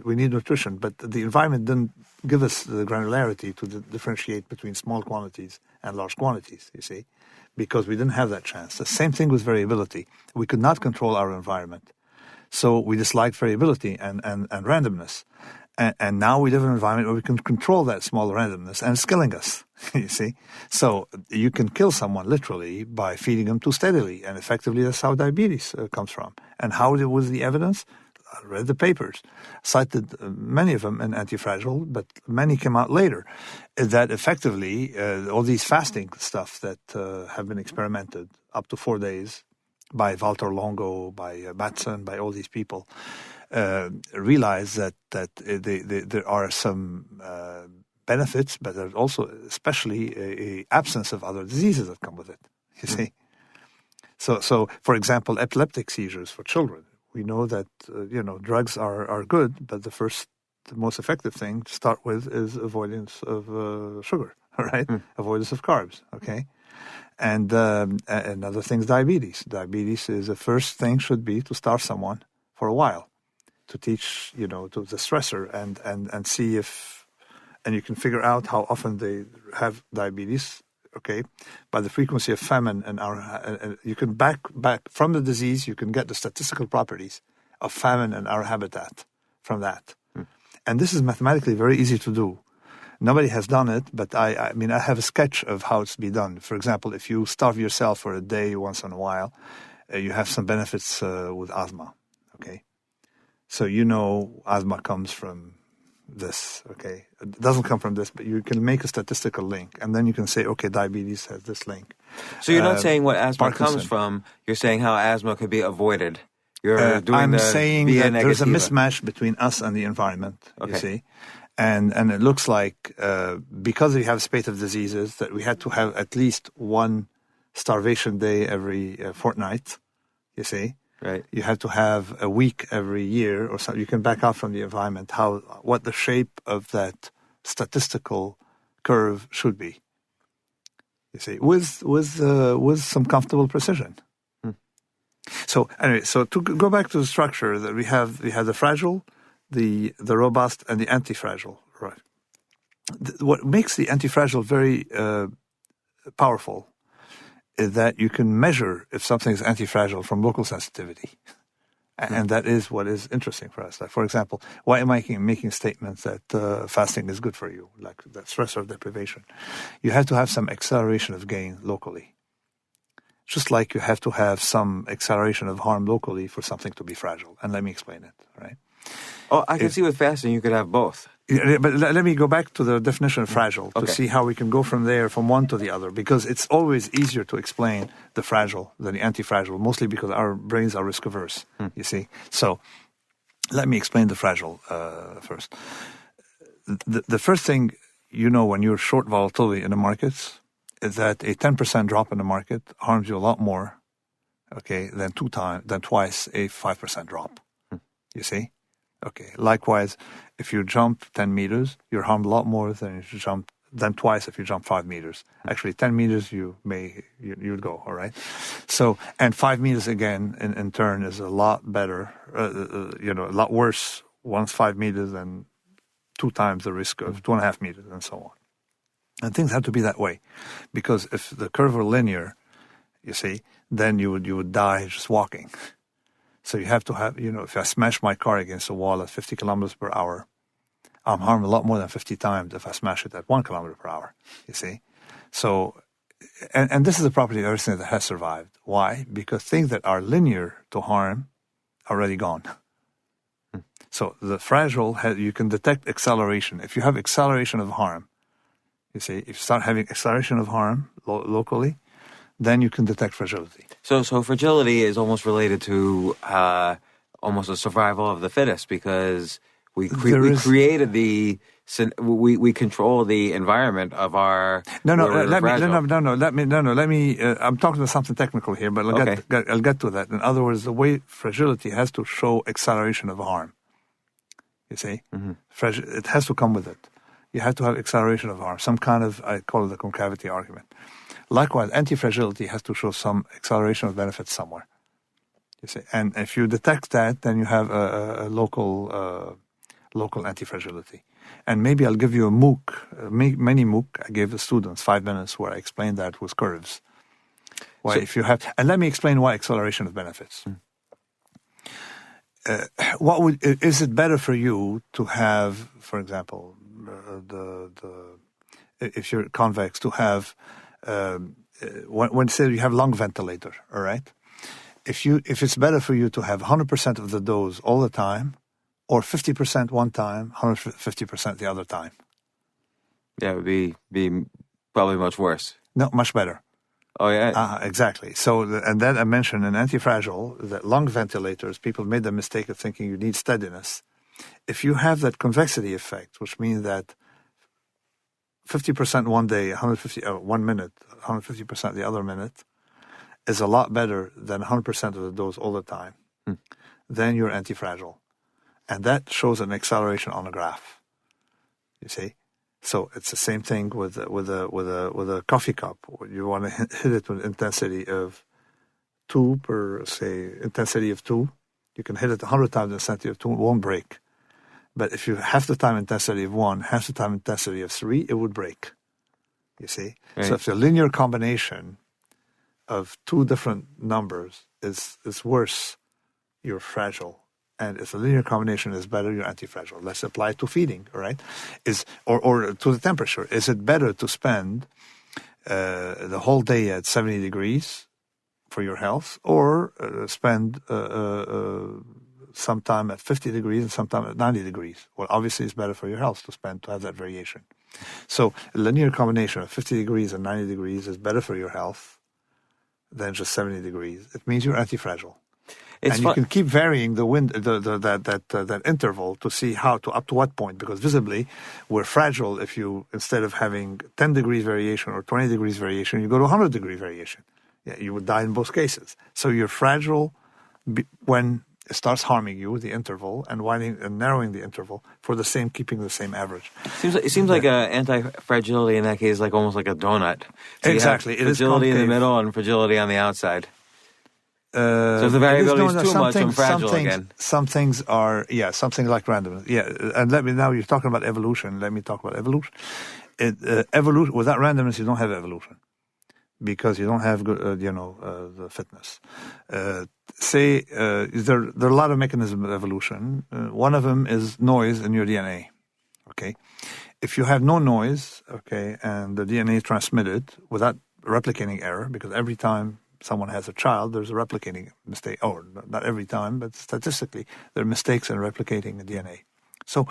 we need nutrition. But the environment didn't give us the granularity to differentiate between small quantities and large quantities, you see, because we didn't have that chance. The same thing with variability. We could not control our environment. So we dislike variability and randomness. And now we live in an environment where we can control that small randomness, and it's killing us, you see. So you can kill someone literally by feeding them too steadily, and effectively that's how diabetes comes from. And how was the evidence? I read the papers, cited many of them in Anti-Fragile, but many came out later, that effectively all these fasting stuff that have been experimented up to 4 days by Walter Longo, by Batson, by all these people, realize that there are some benefits, but there's also especially a absence of other diseases that come with it, you see. So for example, epileptic seizures for children. We know that, drugs are good, but the most effective thing to start with is avoidance of sugar, all right? Avoidance of carbs, okay? And other things, diabetes. Diabetes is the first thing should be to starve someone for a while, to teach, to the stressor and see if, and you can figure out how often they have diabetes, okay, by the frequency of famine. And you can back from the disease, you can get the statistical properties of famine and our habitat from that. And this is mathematically very easy to do. Nobody has done it, but I mean, I have a sketch of how it's be done. For example, if you starve yourself for a day once in a while, you have some benefits with asthma, okay? So asthma comes from this, okay? It doesn't come from this, but you can make a statistical link, and then you can say, okay, diabetes has this link. So you're not saying what asthma Parkinson. comes from, you're saying how asthma could be avoided. You're doing I'm the saying via that there's a negativa. mismatch between us and the environment, Okay. you see? And it looks like because we have a spate of diseases that we had to have at least one starvation day every fortnight, you see? Right. You have to have a week every year or so. You can back out from the environment, what the shape of that statistical curve should be, you see, with some comfortable precision. So anyway, so to go back to the structure, that we have the fragile, the robust, and the anti-fragile. Right. What makes the anti-fragile very powerful is that you can measure if something is anti-fragile from local sensitivity, and that is what is interesting for us. Like, for example, why am I making statements that fasting is good for you, like that stressor deprivation? You have to have some acceleration of gain locally. Just like you have to have some acceleration of harm locally for something to be fragile. And let me explain it, right? Oh, I can see with fasting you could have both. Yeah, but let me go back to the definition of fragile to Okay. see how we can go from there, from one to the other, because it's always easier to explain the fragile than the anti-fragile, mostly because our brains are risk-averse, you see. So let me explain the fragile first. The first thing when you're short volatility in the markets is that a 10% drop in the market harms you a lot more, okay, than twice a 5% drop. You see? Okay. Likewise, if you jump 10 meters, you're harmed a lot more than twice if you jump 5 meters. Actually, 10 meters you'd go, all right? So, and 5 meters again in turn is a lot better, a lot worse once 5 meters than 2 times the risk of 2.5 meters and so on. And things have to be that way, because if the curve were linear, you see, then you would die just walking. So you have to have, if I smash my car against a wall at 50 kilometers per hour, I'm harmed a lot more than 50 times if I smash it at 1 kilometer per hour, you see. So, and this is the property of everything that has survived. Why? Because things that are linear to harm are already gone. So the fragile, you can detect acceleration. If you have acceleration of harm, you see, if you start having acceleration of harm locally, then you can detect fragility. So fragility is almost related to almost a survival of the fittest, because we created we control the environment of our. Let me. I'm talking about something technical here, but I'll get to that. In other words, the way fragility has to show acceleration of harm. You see, it has to come with it. You have to have acceleration of harm, some kind of, I call it the concavity argument. Likewise, anti-fragility has to show some acceleration of benefits somewhere. You see, and if you detect that, then you have a local anti-fragility. And maybe I'll give you a MOOC, mini MOOC I gave the students 5 minutes where I explained that with curves. And let me explain why acceleration of benefits. Is it better for you to have, for example, if you're convex, to have when say you have lung ventilator, all right? If it's better for you to have 100% of the dose all the time, or 50% one time, 150% the other time. Yeah, it would be probably much worse. No, much better. Oh, yeah. Exactly. So, and then I mentioned in Anti-Fragile that lung ventilators, people made the mistake of thinking you need steadiness. If you have that convexity effect, which means that 50% one day, 1 minute, 150% the other minute, is a lot better than 100% of the dose all the time, then you're anti-fragile. And that shows an acceleration on a graph. You see? So it's the same thing with a coffee cup. You want to hit it with intensity of 2 per, say, intensity of 2. You can hit it 100 times the intensity of 2, it won't break. But if you half the time intensity of 1, half the time intensity of 3, it would break. You see? Right. So if the linear combination of 2 different numbers is worse, you're fragile. And if the linear combination is better, you're anti-fragile. Let's apply it to feeding, all right? Or to the temperature. Is it better to spend the whole day at 70 degrees for your health, or spend some time at 50 degrees and some time at 90 degrees? Well, obviously it's better for your health to have that variation. So a linear combination of 50 degrees and 90 degrees is better for your health than just 70 degrees. It means you're anti-fragile. You can keep varying that interval to see up to what point, because visibly we're fragile if you, instead of having 10 degrees variation or 20 degrees variation, you go to 100 degree variation. Yeah, you would die in both cases. So you're fragile when it starts harming you, the interval, and widening and narrowing the interval for keeping the same average. It seems like anti-fragility in that case, like almost like a donut. So exactly. You have fragility in the middle and fragility on the outside. So if the variability is too much, I'm fragile again. Some things are, something like randomness. Yeah, and now you're talking about evolution. Let me talk about evolution. Evolution without randomness, you don't have evolution, because you don't have the fitness. There are a lot of mechanisms of evolution. One of them is noise in your DNA. Okay, if you have no noise, and the DNA is transmitted without replicating error, because every time someone has a child, there's a replicating mistake, or not every time, but statistically, there are mistakes in replicating the DNA. So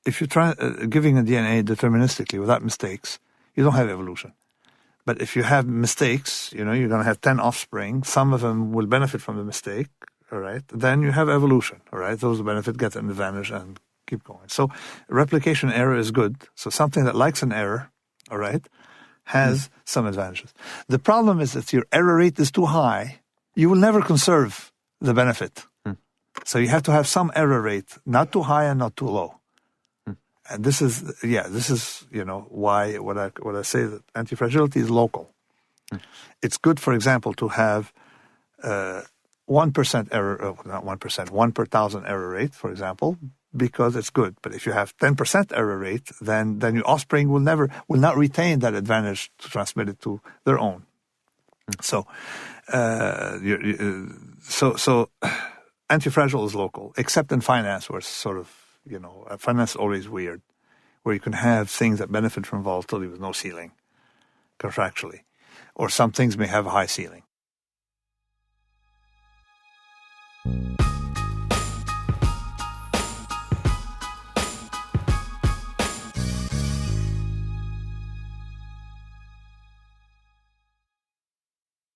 if you try giving a DNA deterministically without mistakes, you don't have evolution. But if you have mistakes, you're going to have 10 offspring, some of them will benefit from the mistake, all right? Then you have evolution, all right? Those who benefit get an advantage and keep going. So replication error is good. So something that likes an error, all right, has some advantages. The problem is that your error rate is too high, you will never conserve the benefit. So you have to have some error rate, not too high and not too low. And this is why what I say that anti-fragility is local. It's good, for example, to have 1% error, not 1%, 1 per thousand error rate, for example, because it's good. But if you have 10% error rate, then your offspring will not retain that advantage to transmit it to their own. So, anti-fragile is local, except in finance, where it's sort of, finance is always weird, where you can have things that benefit from volatility with no ceiling, contractually, or some things may have a high ceiling.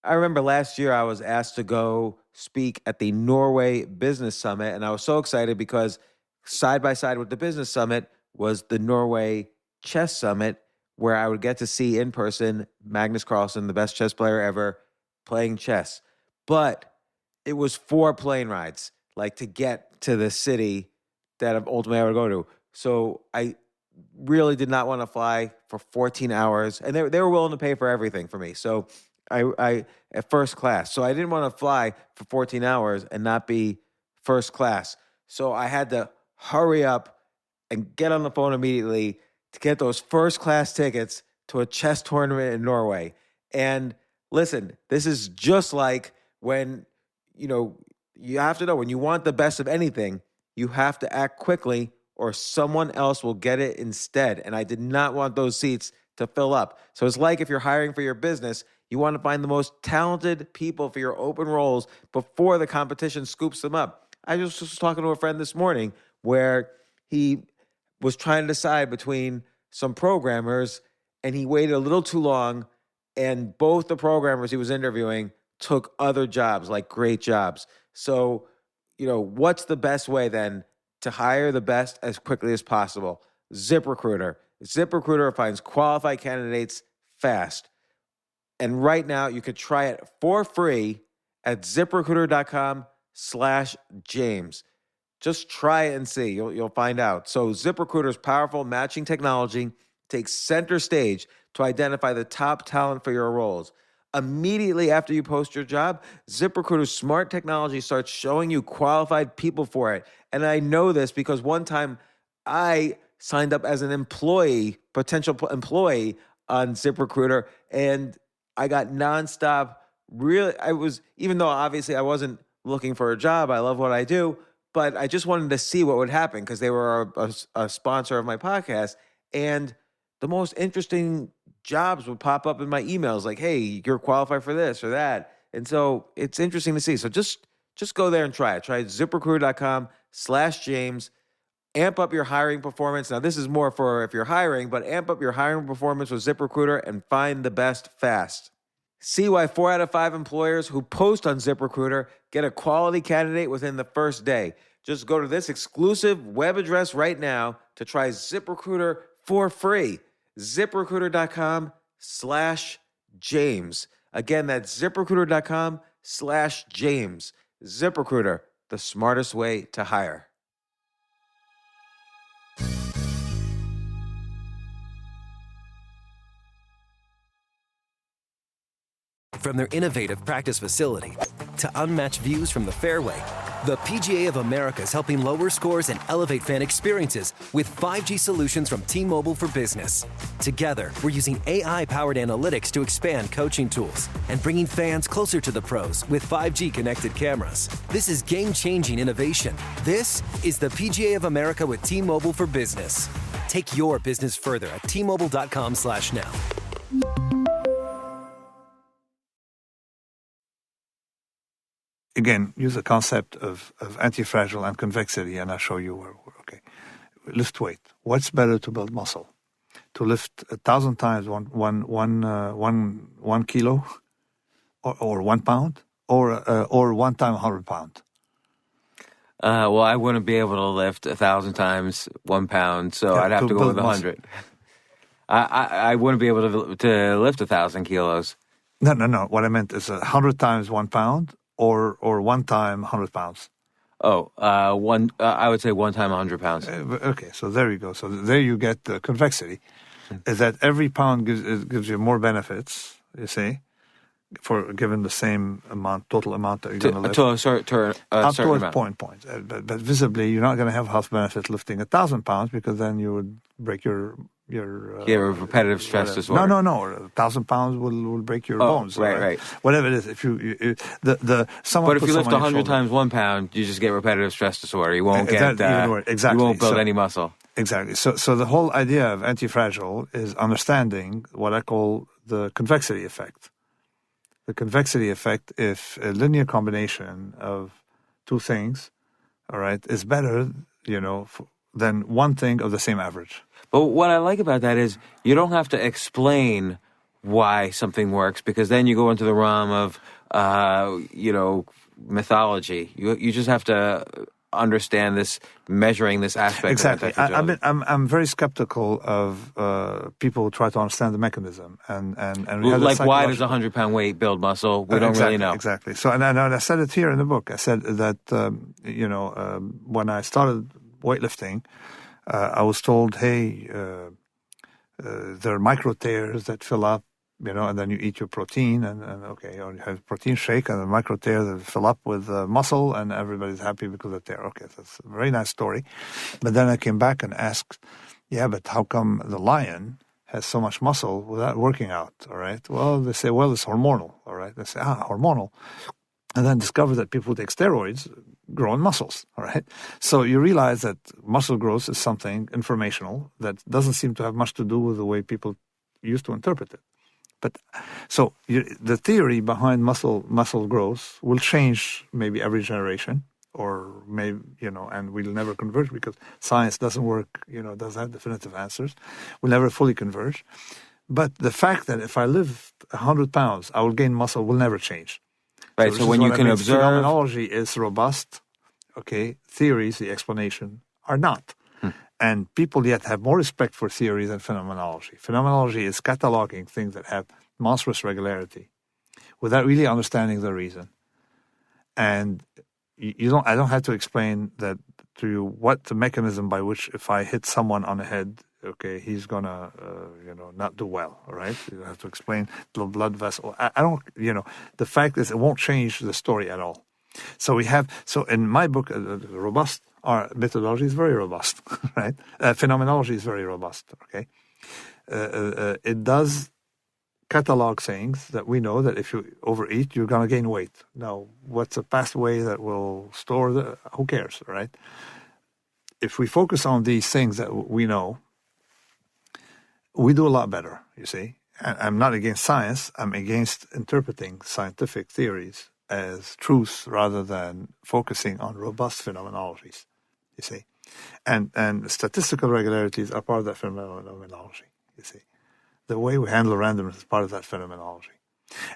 I remember last year I was asked to go speak at the Norway Business Summit, and I was so excited because side by side with the Business Summit was the Norway Chess Summit, where I would get to see in person Magnus Carlsen, the best chess player ever, playing chess. But it was 4 plane rides, like to get to the city that ultimately I would go to. So I really did not want to fly for 14 hours, and they were willing to pay for everything for me. So I at first class. So I didn't want to fly for 14 hours and not be first class. So I had to hurry up and get on the phone immediately to get those first class tickets to a chess tournament in Norway. And listen, this is just like when, you have to know when you want the best of anything, you have to act quickly or someone else will get it instead. And I did not want those seats to fill up. So it's like if you're hiring for your business, you want to find the most talented people for your open roles before the competition scoops them up. I just was talking to a friend this morning where he was trying to decide between some programmers and he waited a little too long, and both the programmers he was interviewing took other jobs, like great jobs. So, what's the best way then to hire the best as quickly as possible? ZipRecruiter. ZipRecruiter finds qualified candidates fast. And right now, you could try it for free at ZipRecruiter.com/James. Just try it and see. You'll find out. So ZipRecruiter's powerful matching technology takes center stage to identify the top talent for your roles. Immediately after you post your job, ZipRecruiter's smart technology starts showing you qualified people for it. And I know this because one time I signed up as an potential employee on ZipRecruiter, and I got nonstop. Even though obviously I wasn't looking for a job, I love what I do, but I just wanted to see what would happen because they were a sponsor of my podcast. And the most interesting jobs would pop up in my emails like, hey, you're qualified for this or that. And so it's interesting to see. So just go there and try it. Try ZipRecruiter.com/James. Amp up your hiring performance. Now, this is more for if you're hiring, but amp up your hiring performance with ZipRecruiter and find the best fast. See why 4 out of 5 employers who post on ZipRecruiter get a quality candidate within the first day. Just go to this exclusive web address right now to try ZipRecruiter for free. ZipRecruiter.com/James. Again, that's ZipRecruiter.com/James. ZipRecruiter, the smartest way to hire. From their innovative practice facility to unmatched views from the fairway, the PGA of America is helping lower scores and elevate fan experiences with 5G solutions from T-Mobile for Business. Together, we're using AI-powered analytics to expand coaching tools and bringing fans closer to the pros with 5G connected cameras. This is game-changing innovation. This is the PGA of America with T-Mobile for Business. Take your business further at T-Mobile.com/now. Again, use the concept of anti-fragile and convexity, and I'll show you where. Okay, lift weight. What's better to build muscle? To lift 1,000 times one kilo, or 1 pound, or 1 time 100 pounds. Well, I wouldn't be able to lift 1,000 times 1 pound, so I'd have to go with 100. I wouldn't be able to lift 1,000 kilos. No. What I meant is 100 times 1 pound. Or 1 time 100 pounds. Oh, I would say 1 time 100 pounds. Okay, so there you go. So there you get the convexity. Is that every pound gives you more benefits, you see, for given the same total amount that you're going to lift. To a certain amount. Point. But visibly, you're not going to have health benefit lifting 1,000 pounds because then you would break your repetitive stress disorder. No. 1,000 pounds will break your bones. Right. Whatever it is, if you But if you lift 100 times 1 pound, you just get repetitive stress disorder. You won't get exactly. You won't build any muscle. Exactly. So the whole idea of anti-fragile is understanding what I call the convexity effect. The convexity effect, if a linear combination of two things, all right, is better, than one thing of the same average. But what I like about that is you don't have to explain why something works because then you go into the realm of, mythology. You just have to understand this, measuring this aspect. Exactly. I'm very skeptical of people who try to understand the mechanism and like why does a 100-pound weight build muscle? We don't really know. Exactly. So and I said it here in the book. I said that when I started weightlifting, I was told, hey, there are micro tears that fill up, and then you eat your protein, and or you have protein shake, and the micro tears that fill up with muscle, and everybody's happy because of tear. Okay, that's a very nice story. But then I came back and asked, yeah, but how come the lion has so much muscle without working out, all right? Well, they say, well, it's hormonal, all right? They say, hormonal. And then discover that people who take steroids grow in muscles, all right? So you realize that muscle growth is something informational that doesn't seem to have much to do with the way people used to interpret it. But so the theory behind muscle growth will change maybe every generation, or maybe, and we'll never converge because science doesn't work, doesn't have definitive answers. We'll never fully converge. But the fact that if I lift 100 pounds, I will gain muscle will never change. Right, so when you can observe... Phenomenology is robust, okay? Theories, the explanation, are not. And people yet have more respect for theory than phenomenology. Phenomenology is cataloging things that have monstrous regularity without really understanding the reason. And I don't have to explain that to you what the mechanism by which if I hit someone on the head, okay, he's gonna, not do well, all right? You have to explain the blood vessel. I don't, the fact is it won't change the story at all. So in my book, robust, our methodology is very robust, right? Phenomenology is very robust, okay? It does catalog sayings that we know that if you overeat, you're going to gain weight. Now, what's a pathway that will store who cares, right? If we focus on these things that we know, we do a lot better, you see. And I'm not against science. I'm against interpreting scientific theories as truths rather than focusing on robust phenomenologies, you see. And statistical regularities are part of that phenomenology, you see. The way we handle randomness is part of that phenomenology.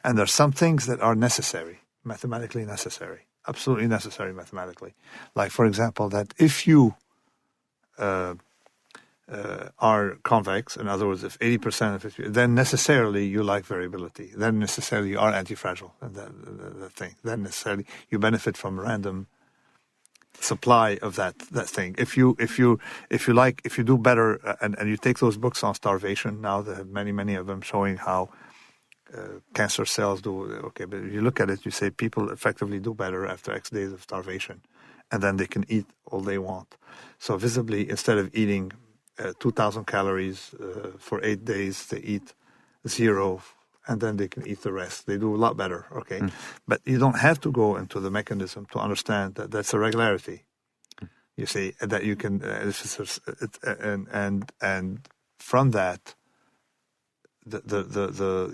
And there are some things that are necessary, mathematically necessary, absolutely necessary mathematically. Like, for example, that if you are convex, in other words, if 80% of it, then necessarily you like variability. Then necessarily you are anti-fragile, and that thing. Then necessarily you benefit from random supply of that thing. If you do better, and you take those books on starvation now, they have many of them showing how cancer cells do. Okay, but if you look at it, you say people effectively do better after X days of starvation, and then they can eat all they want. So visibly, instead of eating 2,000 calories for 8 days, they eat 0, and then they can eat the rest. They do a lot better, okay? But you don't have to go into the mechanism to understand that that's a regularity. You see, that you can, and from that,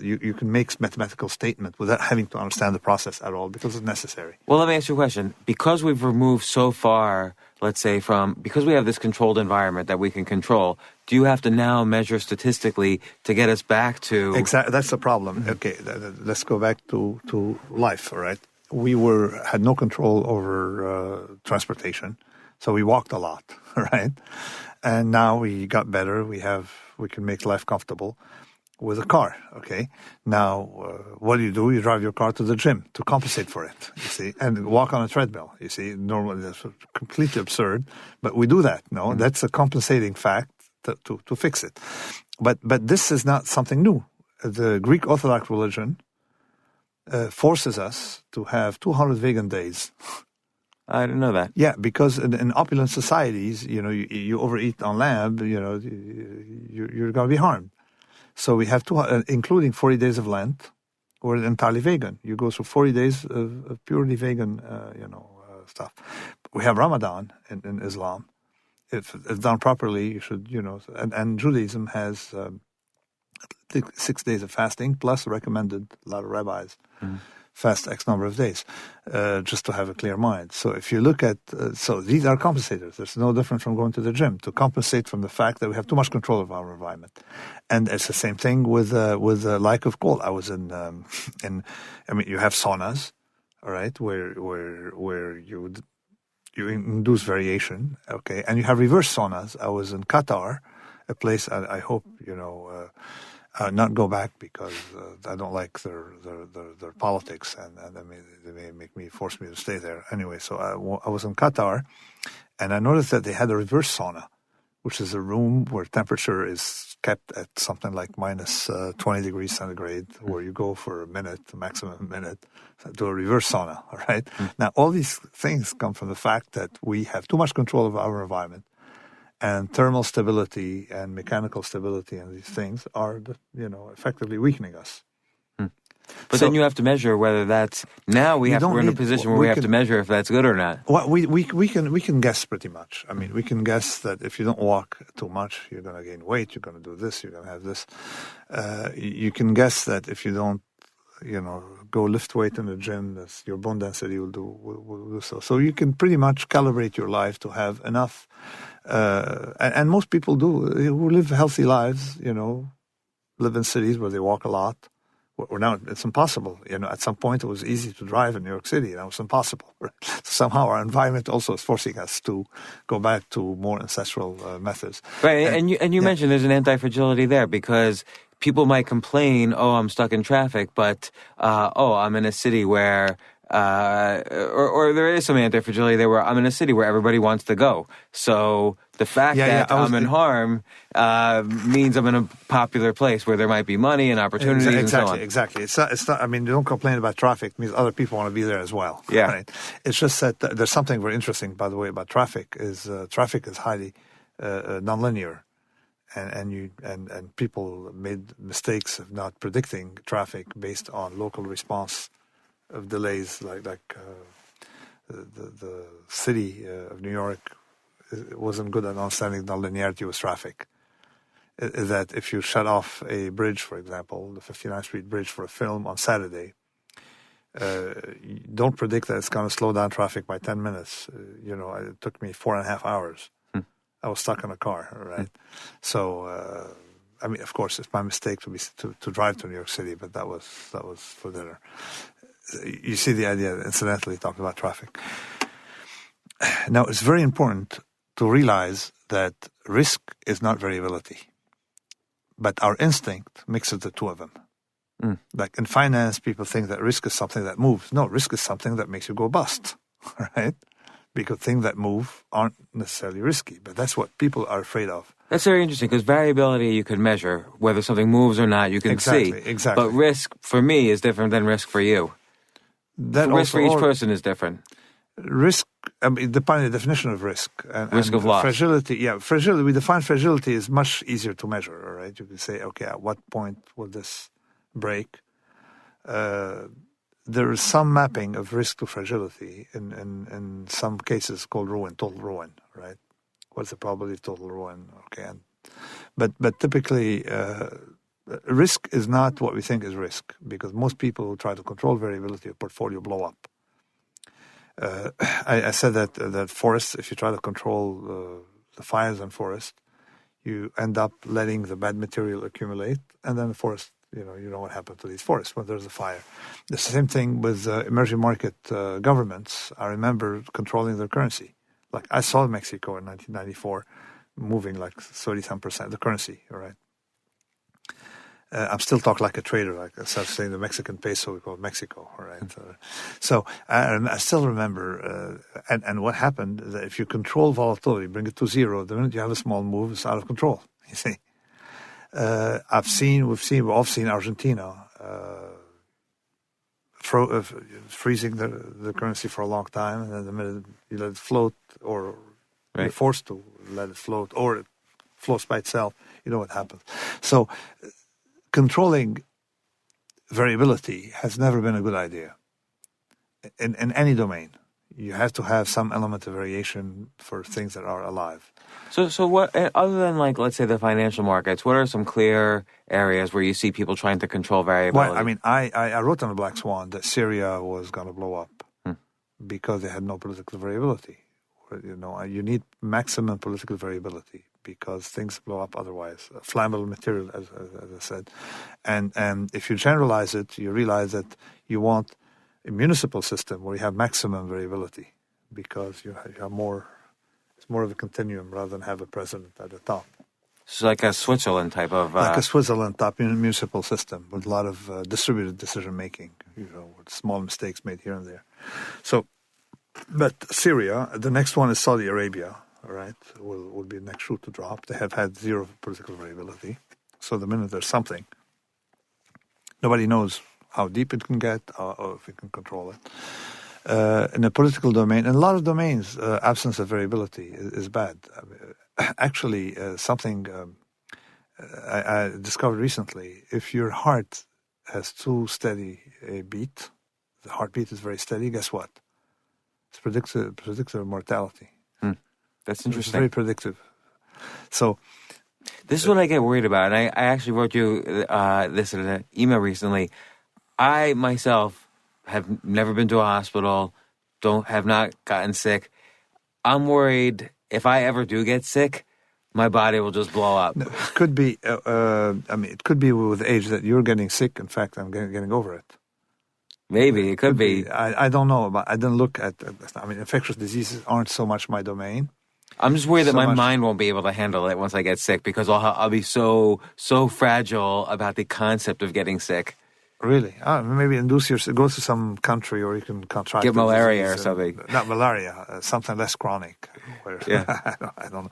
you can make mathematical statement without having to understand the process at all because it's necessary. Well, let me ask you a question. Because we've removed so far, let's say, because we have this controlled environment that we can control, do you have to now measure statistically to get us back to... Exactly, that's the problem. Okay, let's go back to life, all right? We had no control over transportation, so we walked a lot, right? And now we got better. We can make life comfortable with a car, okay? Now, what do? You drive your car to the gym to compensate for it, you see, and walk on a treadmill, you see. Normally, that's completely absurd, but we do that, no? That's a compensating fact to fix it. But this is not something new. The Greek Orthodox religion forces us to have 200 vegan days. I didn't know that. Yeah, because in opulent societies, you overeat on lamb, you're going to be harmed. So we have including 40 days of Lent, we're entirely vegan. You go through 40 days of purely vegan, stuff. We have Ramadan in Islam. If it's done properly, you should, and Judaism has 6 days of fasting, plus recommended, a lot of rabbis fast X number of days, just to have a clear mind. So if you look at, so these are compensators. It's no different from going to the gym, to compensate from the fact that we have too much control of our environment. And it's the same thing with lack of cold. I was you have saunas, all right, where you induce variation, okay, and you have reverse saunas. I was in Qatar, a place I hope, not go back because I don't like their politics, and they may force me to stay there. Anyway, so I was in Qatar, and I noticed that they had a reverse sauna, which is a room where temperature is kept at something like minus 20 degrees centigrade, where you go for a minute, maximum minute, to a reverse sauna, all right? Now, all these things come from the fact that we have too much control of our environment. And thermal stability and mechanical stability and these things are, effectively weakening us. But then you have to measure whether that's... Now we're in a position where we have to measure if that's good or not. Well, we can guess pretty much. I mean, we can guess that if you don't walk too much, you're going to gain weight, you're going to do this, you're going to have this. You can guess that if you don't, go lift weight in the gym, your bone density will do so. So you can pretty much calibrate your life to have enough... and most people who live healthy lives, live in cities where they walk a lot. Or now it's impossible. At some point it was easy to drive in New York City. Now it's impossible. So somehow our environment also is forcing us to go back to more ancestral methods. Right, and you mentioned there's an anti-fragility there because people might complain, I'm stuck in traffic, but I'm in a city where... or there is some anti-fragility there where I'm in a city where everybody wants to go. So the fact that I'm in harm means I'm in a popular place where there might be money and opportunities and so on. Exactly. It's not, I mean, you don't complain about traffic. It means other people want to be there as well. Yeah. Right? It's just that there's something very interesting, by the way, about traffic is highly nonlinear. and people made mistakes of not predicting traffic based on local response of delays, like the city of New York wasn't good at understanding the linearity with traffic. Is that if you shut off a bridge, for example, the 59th Street Bridge for a film on Saturday, don't predict that it's going to slow down traffic by 10 minutes. It took me 4.5 hours. I was stuck in a car, right? So, of course, it's my mistake to drive to New York City, but that was for dinner. You see the idea, incidentally, talking about traffic. Now, it's very important to realize that risk is not variability, but our instinct mixes the two of them. Like in finance, people think that risk is something that moves. No, risk is something that makes you go bust, right? Because things that move aren't necessarily risky, but that's what people are afraid of. That's very interesting, because variability you can measure. Whether something moves or not, you can see. Exactly. But risk, for me, is different than risk for you. Risk for each person is different. Risk, depending on the definition of risk. Risk of loss. Fragility, fragility. We define fragility is much easier to measure, all right? You can say, okay, at what point will this break? There is some mapping of risk to fragility in some cases called ruin, total ruin, right? What's the probability of total ruin? Okay, but typically risk is not what we think is risk, because most people who try to control variability of portfolio blow up. I said that forests, if you try to control the fires in forest, you end up letting the bad material accumulate, and then the forest, you know what happened to these forests when there's a fire. The same thing with emerging market governments. I remember controlling their currency. Like I saw Mexico in 1994 moving like 30-some%, the currency, all right? I'm still talking like a trader, like instead of saying the Mexican peso, we call it Mexico, all right? So I still remember, and what happened is that if you control volatility, bring it to zero, the minute you have a small move, it's out of control, you see. We've all seen Argentina freezing the currency for a long time, and then the minute you let it float, or you're forced to let it float, or it floats by itself, you know what happens. So controlling variability has never been a good idea in any domain. You have to have some element of variation for things that are alive. So what, other than like, let's say the financial markets, what are some clear areas where you see people trying to control variability? Well, I wrote on the Black Swan that Syria was going to blow up because they had no political variability. You need maximum political variability because things blow up otherwise. Flammable material, as I said. And if you generalize it, you realize that you want a municipal system where you have maximum variability because you have more. It's more of a continuum rather than have a president at the top. It's like a Switzerland type of... like a Switzerland type municipal system with a lot of distributed decision-making, with small mistakes made here and there. So, but Syria, the next one is Saudi Arabia, all right, will be the next shoe to drop. They have had zero political variability. So the minute there's something, nobody knows how deep it can get or if it can control it. In the political domain, in a lot of domains, absence of variability is bad. Actually, something I discovered recently, if your heart has too steady a beat, the heartbeat is very steady, guess what? It's predictive of mortality. That's interesting. It's very predictive. So this is what I get worried about. And I actually wrote you this in an email recently. I, myself, have never been to a hospital, have not gotten sick. I'm worried if I ever do get sick, my body will just blow up. No, it could be, it could be with age that you're getting sick. In fact, I'm getting over it. Maybe, it could be. I don't know. I didn't look at, infectious diseases aren't so much my domain. I'm just worried that my mind won't be able to handle it once I get sick because I'll be so fragile about the concept of getting sick. Really? Maybe induce yourself, go to some country or you can contract. Get malaria or something. Not malaria, something less chronic. Yeah. I don't know.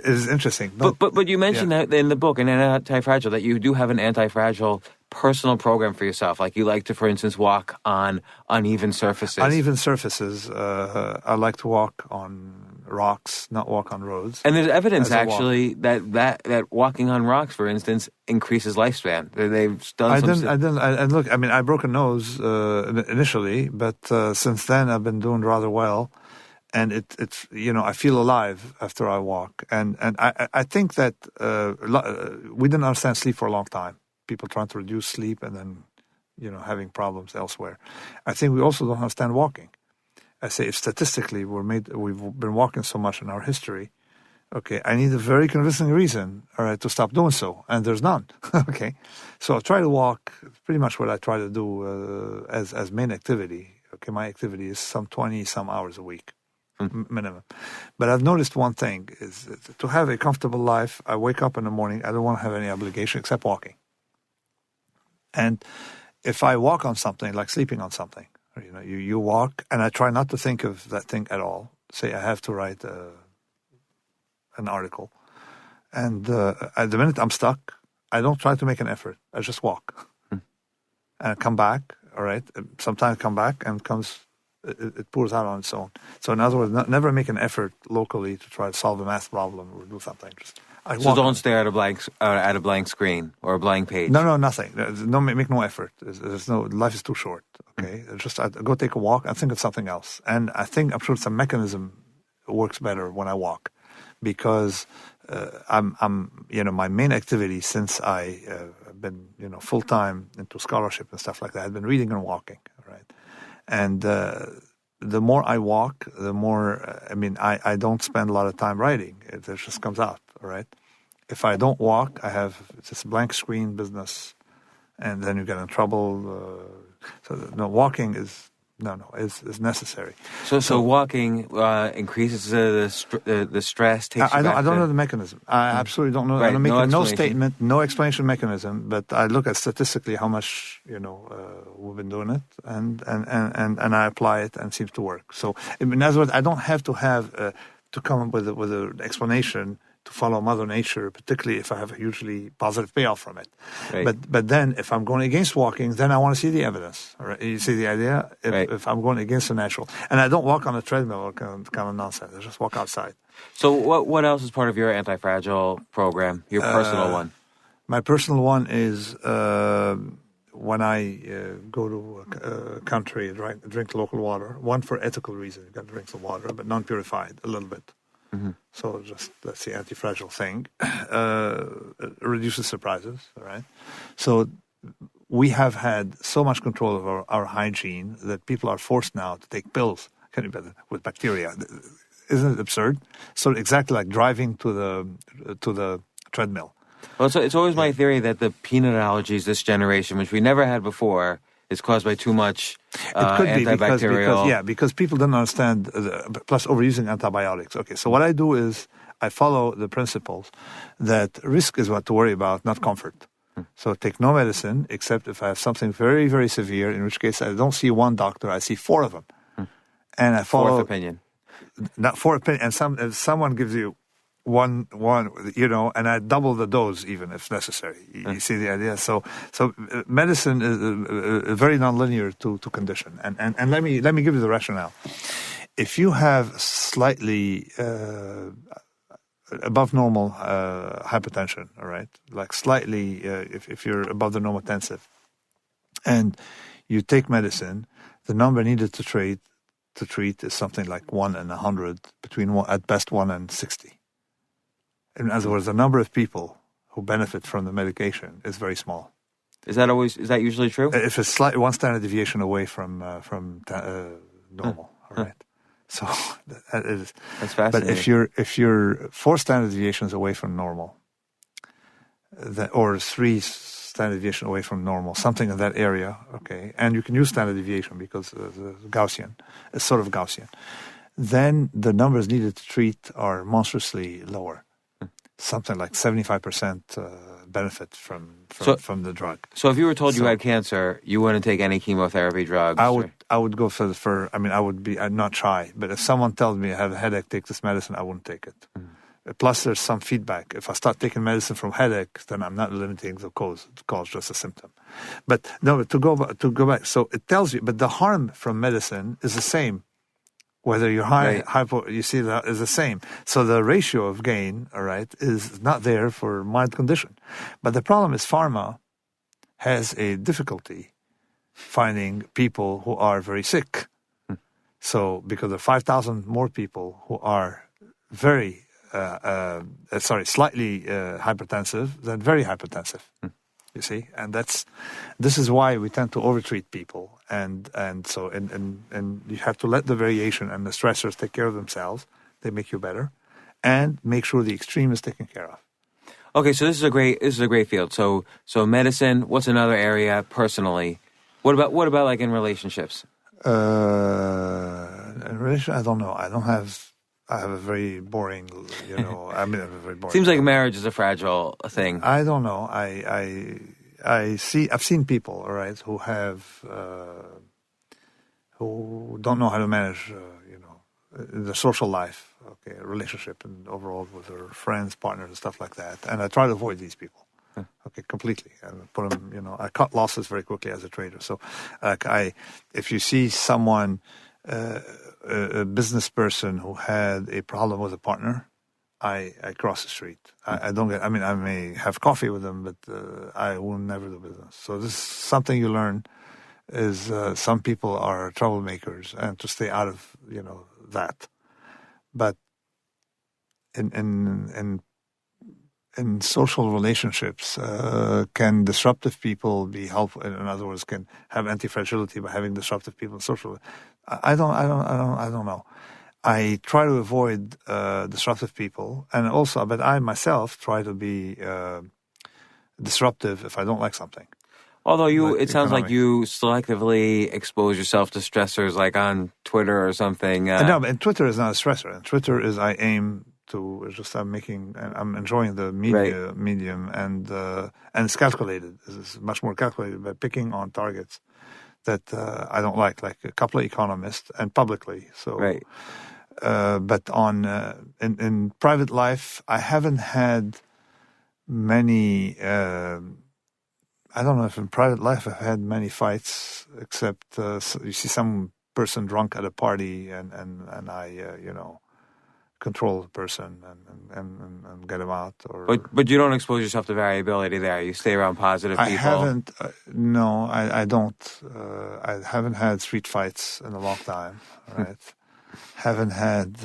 It's interesting. But you mentioned that in the book, in Anti-Fragile, that you do have an anti-fragile personal program for yourself. Like you like to, for instance, walk on uneven surfaces. Uneven surfaces. I like to walk on rocks, not walk on roads. And there's evidence as I walk. actually that walking on rocks, for instance, increases lifespan. They've done And look, I mean, I broke a nose initially, but since then I've been doing rather well, and it's I feel alive after I walk, and I think that we didn't understand sleep for a long time. People trying to reduce sleep and then having problems elsewhere. I think we also don't understand walking. I say if statistically we've been walking so much in our history, okay, I need a very convincing reason, all right, to stop doing so, and there's none. Okay, so I try to walk. Pretty much what I try to do as main activity. Okay, my activity is some 20-some hours a week, minimum. But I've noticed one thing is to have a comfortable life. I wake up in the morning. I don't want to have any obligation except walking. And if I walk on something, like sleeping on something, you walk, and I try not to think of that thing at all. Say I have to write an article, and at the minute I'm stuck, I don't try to make an effort. I just walk, and I come back. All right, sometimes come back and it pours out on its own. So in other words, never make an effort locally to try to solve a math problem or do something. So don't stare at a blank screen or a blank page. No, nothing. Make no effort. Life is too short. Okay, just I go take a walk and think of something else. And I think I'm sure some mechanism works better when I walk, because I'm my main activity since I have been full time into scholarship and stuff like that. I've been reading and walking, right? And the more I walk, the more I don't spend a lot of time writing. It just comes out, all right? If I don't walk, I have this blank screen business, and then you get in trouble. Walking is necessary. So walking increases the stress. Takes I don't know the mechanism. I absolutely don't know. Right, I'm making no statement, no explanation mechanism. But I look at statistically how much we've been doing it, and I apply it, and it seems to work. So in other words, I don't have to have to come up with an explanation to follow Mother Nature, particularly if I have a hugely positive payoff from it. Right. But then if I'm going against walking, then I want to see the evidence. Right? You see the idea? If I'm going against the natural. And I don't walk on a treadmill or kind of nonsense. I just walk outside. So what else is part of your anti-fragile program, your personal one? My personal one is when I go to a country, drink local water. One, for ethical reasons. You've got to drink some water, but non-purified, a little bit. Mm-hmm. So just, that's the anti-fragile thing. Reduces surprises, all right? So we have had so much control of our hygiene that people are forced now to take pills with bacteria. Isn't it absurd? So exactly like driving to the treadmill. Well, it's always my theory that the peanut allergies this generation, which we never had before, is caused by too much antibacterial. Because people don't understand, plus overusing antibiotics. Okay, so what I do is I follow the principles that risk is what to worry about, not comfort. So take no medicine except if I have something very, very severe, in which case I don't see one doctor, I see 4 of them. And I follow... Fourth opinion. Not 4th opinion, and if someone gives you one, and I double the dose even if necessary. You see the idea? So medicine is very nonlinear to condition. And let me give you the rationale. If you have slightly above normal hypertension, all right, like slightly if you're above the normotensive, and you take medicine, the number needed to treat is something like 1 in 100, at best 1 in 60. In other words, the number of people who benefit from the medication is very small. Is that usually true? If it's slightly 1 standard deviation away from normal, all right. So that is, that's fascinating. But if you're 4 standard deviations away from normal, or 3 standard deviation away from normal, something in that area, okay, and you can use standard deviation because Gaussian, it's sort of Gaussian, then the numbers needed to treat are monstrously lower. Something like 75% benefit from the drug. So if you were told you had cancer, you wouldn't take any chemotherapy drugs? I would go I'd not try. But if someone tells me I have a headache, take this medicine, I wouldn't take it. Plus, there's some feedback. If I start taking medicine from headache, then I'm not limiting the cause. The cause is just a symptom. But to go back, so it tells you. But the harm from medicine is the same Whether you're high, hypo, you see that is the same. So the ratio of gain, all right, is not there for mild condition. But the problem is pharma has a difficulty finding people who are very sick. So because of 5,000 more people who are very, slightly hypertensive than very hypertensive. You see, and this is why we tend to overtreat people, and you have to let the variation and the stressors take care of themselves. They make you better, and make sure the extreme is taken care of. Okay, so this is a great field. So medicine. What's another area personally? What about like in relationships? In relation, I don't know. I have a very boring, I have a very boring. Seems like marriage is a fragile thing. I don't know. I've seen people, all right, who have who don't know how to manage, the social life, okay, relationship, and overall with their friends, partners, and stuff like that. And I try to avoid these people, okay, completely. And put them, I cut losses very quickly as a trader. So, if you see someone, a business person who had a problem with a partner, I cross the street. I don't get. I mean, I may have coffee with them, but I will never do business. So this is something you learn. Is some people are troublemakers, and to stay out of that. But in social relationships, can disruptive people be helpful? In other words, can have anti-fragility by having disruptive people in social? I don't know. I try to avoid disruptive people, and also, but I myself try to be disruptive if I don't like something. Although it sounds like you selectively expose yourself to stressors, like on Twitter or something. No, but Twitter is not a stressor. And Twitter is I'm enjoying the medium, and it's calculated. It's much more calculated by picking on targets that I don't like a couple of economists, and publicly. So, right. But in private life, I haven't had many. I don't know if in private life I've had many fights, except you see some person drunk at a party, and I control the person and get him out. But you don't expose yourself to variability there. You stay around positive people. I haven't. No, I don't. I haven't had street fights in a long time. Right. Haven't had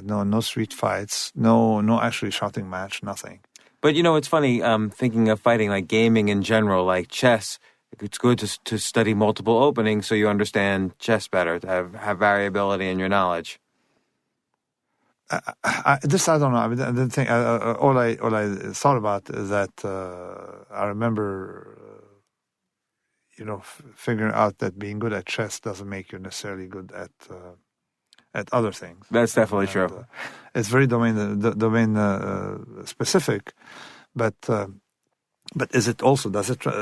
no street fights. No actually shouting match. Nothing. But it's funny, thinking of fighting, like gaming in general, like chess, it's good to study multiple openings so you understand chess better, to have variability in your knowledge. I don't know. I mean, I didn't think. All I thought about is that I remember, figuring out that being good at chess doesn't make you necessarily good at other things. That's definitely true. It's very domain specific, but is it also,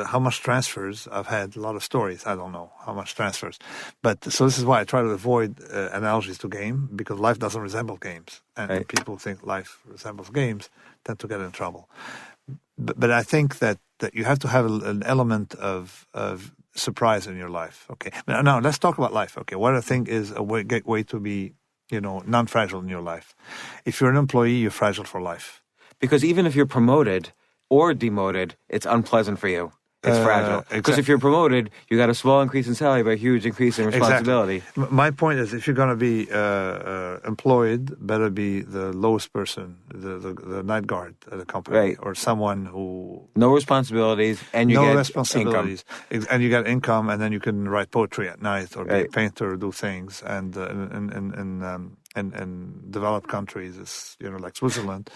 how much transfers? I've had a lot of stories. I don't know how much transfers, but so this is why I try to avoid analogies to game, because life doesn't resemble games, and right. People think life resembles games, tend to get in trouble. But I think that you have to have an element of surprise in your life. Okay. Now let's talk about life. Okay. What I think is a way to be, non-fragile in your life. If you're an employee, you're fragile for life. Because even if you're promoted or demoted, it's unpleasant for you. It's fragile. Because if you're promoted, you got a small increase in salary, but a huge increase in responsibility. Exactly. My point is, if you're going to be employed, better be the lowest person, the night guard at a company, right. Or someone who no responsibilись, and you get responsibilities, income. And you get income, and then you can write poetry at night, or be a right. painter, or do things. And in developed countries, it's like Switzerland.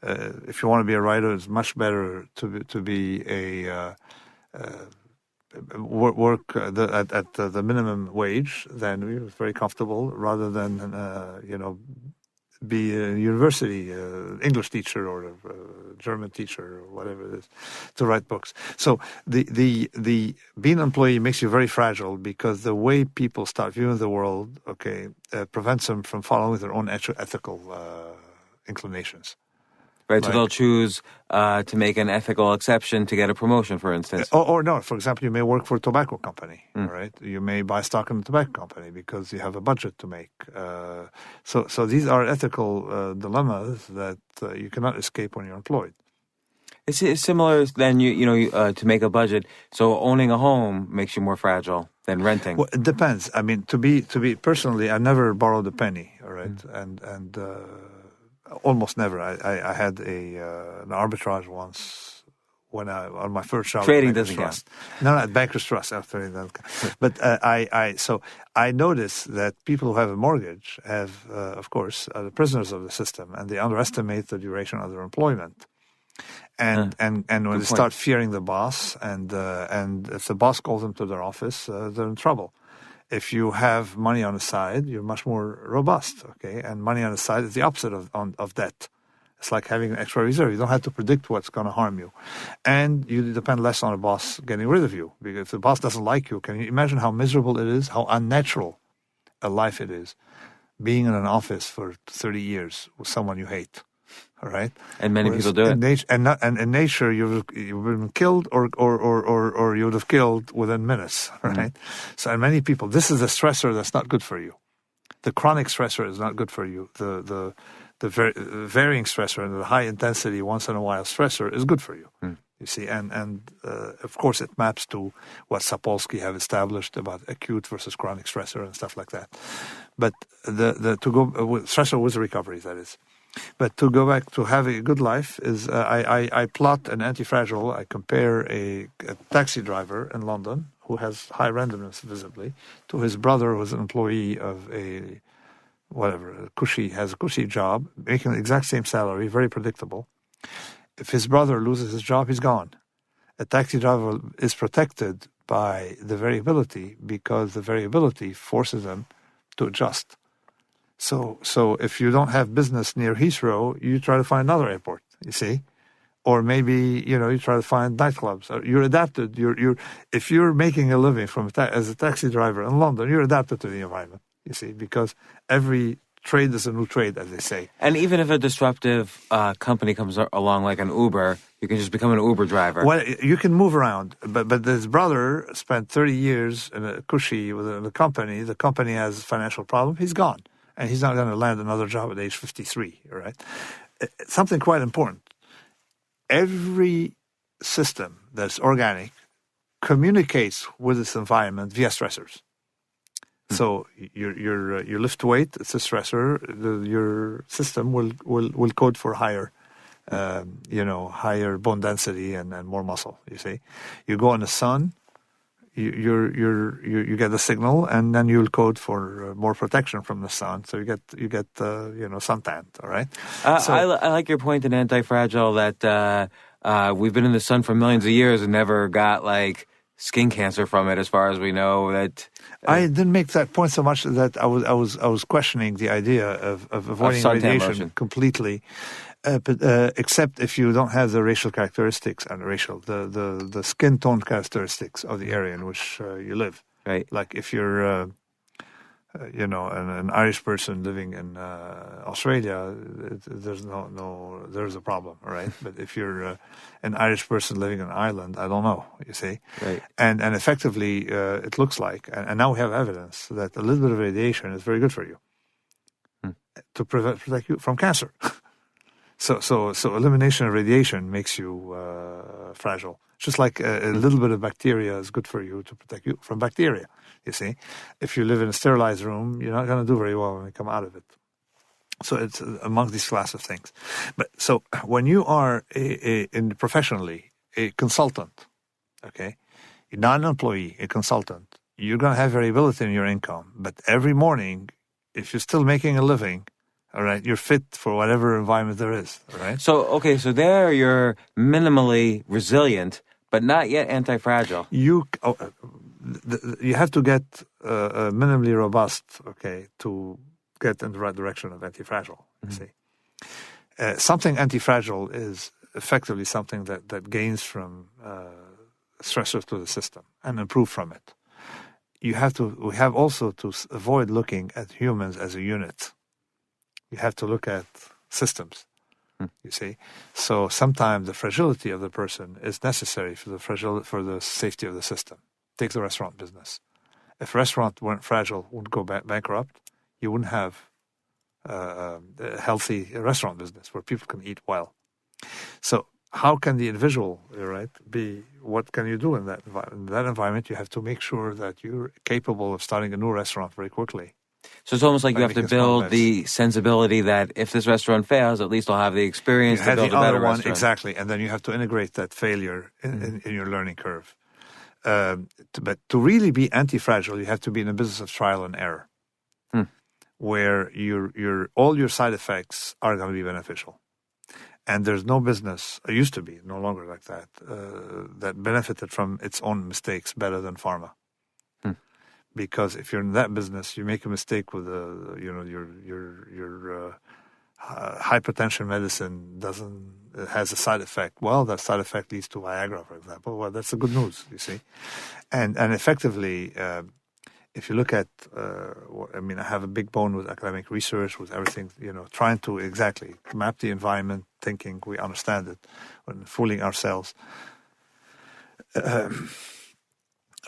If you want to be a writer, it's much better to be a work at the minimum wage than very comfortable, rather than be a university English teacher or a German teacher or whatever it is, to write books. So the being an employee makes you very fragile, because the way people start viewing the world, prevents them from following their own ethical inclinations. Right, so they'll choose to make an ethical exception to get a promotion, for instance. Or no, for example, you may work for a tobacco company, all right? You may buy stock in a tobacco company because you have a budget to make. So these are ethical dilemmas that you cannot escape when you're employed. It's similar than to make a budget. So owning a home makes you more fragile than renting. Well, it depends. I mean, to be personally, I never borrowed a penny, all right, and almost never. I had an arbitrage once when on my first job. Trading at doesn't Trust. No, at Bankers Trust. After that, but I noticed that people who have a mortgage have, of course, are the prisoners of the system, and they underestimate the duration of their employment. And when they start fearing the boss, and if the boss calls them to their office, they're in trouble. If you have money on the side, you're much more robust, okay? And money on the side is the opposite of debt. It's like having an extra reserve. You don't have to predict what's going to harm you. And you depend less on a boss getting rid of you. Because if the boss doesn't like you, can you imagine how miserable it is, how unnatural a life it is, being in an office for 30 years with someone you hate? All right, and many people do it. And in nature, you've been killed, or you would have killed within minutes. Right. So, and many people, this is a stressor that's not good for you. The chronic stressor is not good for you. The varying stressor and the high intensity once in a while stressor is good for you. You see, and of course it maps to what Sapolsky have established about acute versus chronic stressor and stuff like that. But to go with stressor with recovery, that is. But to go back to having a good life is I plot an anti-fragile. I compare a taxi driver in London who has high randomness visibly to his brother who's an employee of a cushy job, making the exact same salary, very predictable. If his brother loses his job, he's gone. A taxi driver is protected by the variability because the variability forces him to adjust. So if you don't have business near Heathrow, you try to find another airport, you see? Or maybe, you try to find nightclubs. You're adapted. If you're making a living as a taxi driver in London, you're adapted to the environment, you see, because every trade is a new trade, as they say. And even if a disruptive company comes along like an Uber, you can just become an Uber driver. Well, you can move around, but his brother spent 30 years in a cushy with a company. The company has a financial problem. He's gone. And he's not going to land another job at age 53, all right? Something quite important. Every system that's organic communicates with its environment via stressors. So your lift weight, it's a stressor. Your system will code for higher, higher bone density and more muscle. You see, you go in the sun. You get the signal, and then you'll code for more protection from the sun. So you get suntan. All right. I like your point in Anti-Fragile that we've been in the sun for millions of years and never got like skin cancer from it, as far as we know. That I didn't make that point so much that I was questioning the idea of avoiding radiation lotion completely. Except if you don't have the racial characteristics and the skin tone characteristics of the area in which you live. Right. Like if you're, an Irish person living in Australia, there's a problem, right? But if you're an Irish person living in Ireland, I don't know. You see, right? And effectively, it looks like, and now we have evidence that a little bit of radiation is very good for you to protect you from cancer. So elimination of radiation makes you fragile. Just like a little bit of bacteria is good for you to protect you from bacteria. You see, if you live in a sterilized room, you're not going to do very well when you come out of it. So it's among these class of things. But so when you are professionally a consultant, okay, you're not an employee, a consultant, you're going to have variability in your income. But every morning, if you're still making a living, all right, you're fit for whatever environment there is, all right? So there you're minimally resilient, but not yet anti-fragile. You have to get minimally robust, okay, to get in the right direction of anti-fragile, you see. Something anti-fragile is effectively something that gains from stressors to the system and improve from it. We have also to avoid looking at humans as a unit. You have to look at systems. You see, so sometimes the fragility of the person is necessary for the safety of the system. Take the restaurant business. If restaurant weren't fragile, wouldn't go bankrupt, you wouldn't have a healthy restaurant business where people can eat well. So how can the individual, right, be? What can you do in that environment? In that environment, you have to make sure that you're capable of starting a new restaurant very quickly. So it's almost like you have to build the sensibility that if this restaurant fails, at least I'll have the experience to build a better restaurant. Exactly, and then you have to integrate that failure in your learning curve. But to really be anti-fragile, you have to be in a business of trial and error, where all your side effects are going to be beneficial. And there's no business, it used to be, no longer like that, that benefited from its own mistakes better than pharma. Because if you're in that business, you make a mistake with your hypertension medicine has a side effect. Well, that side effect leads to Viagra, for example. Well, that's the good news, you see. And effectively, if you look at, I have a big bone with academic research, with everything, trying to exactly map the environment, thinking we understand it, and fooling ourselves,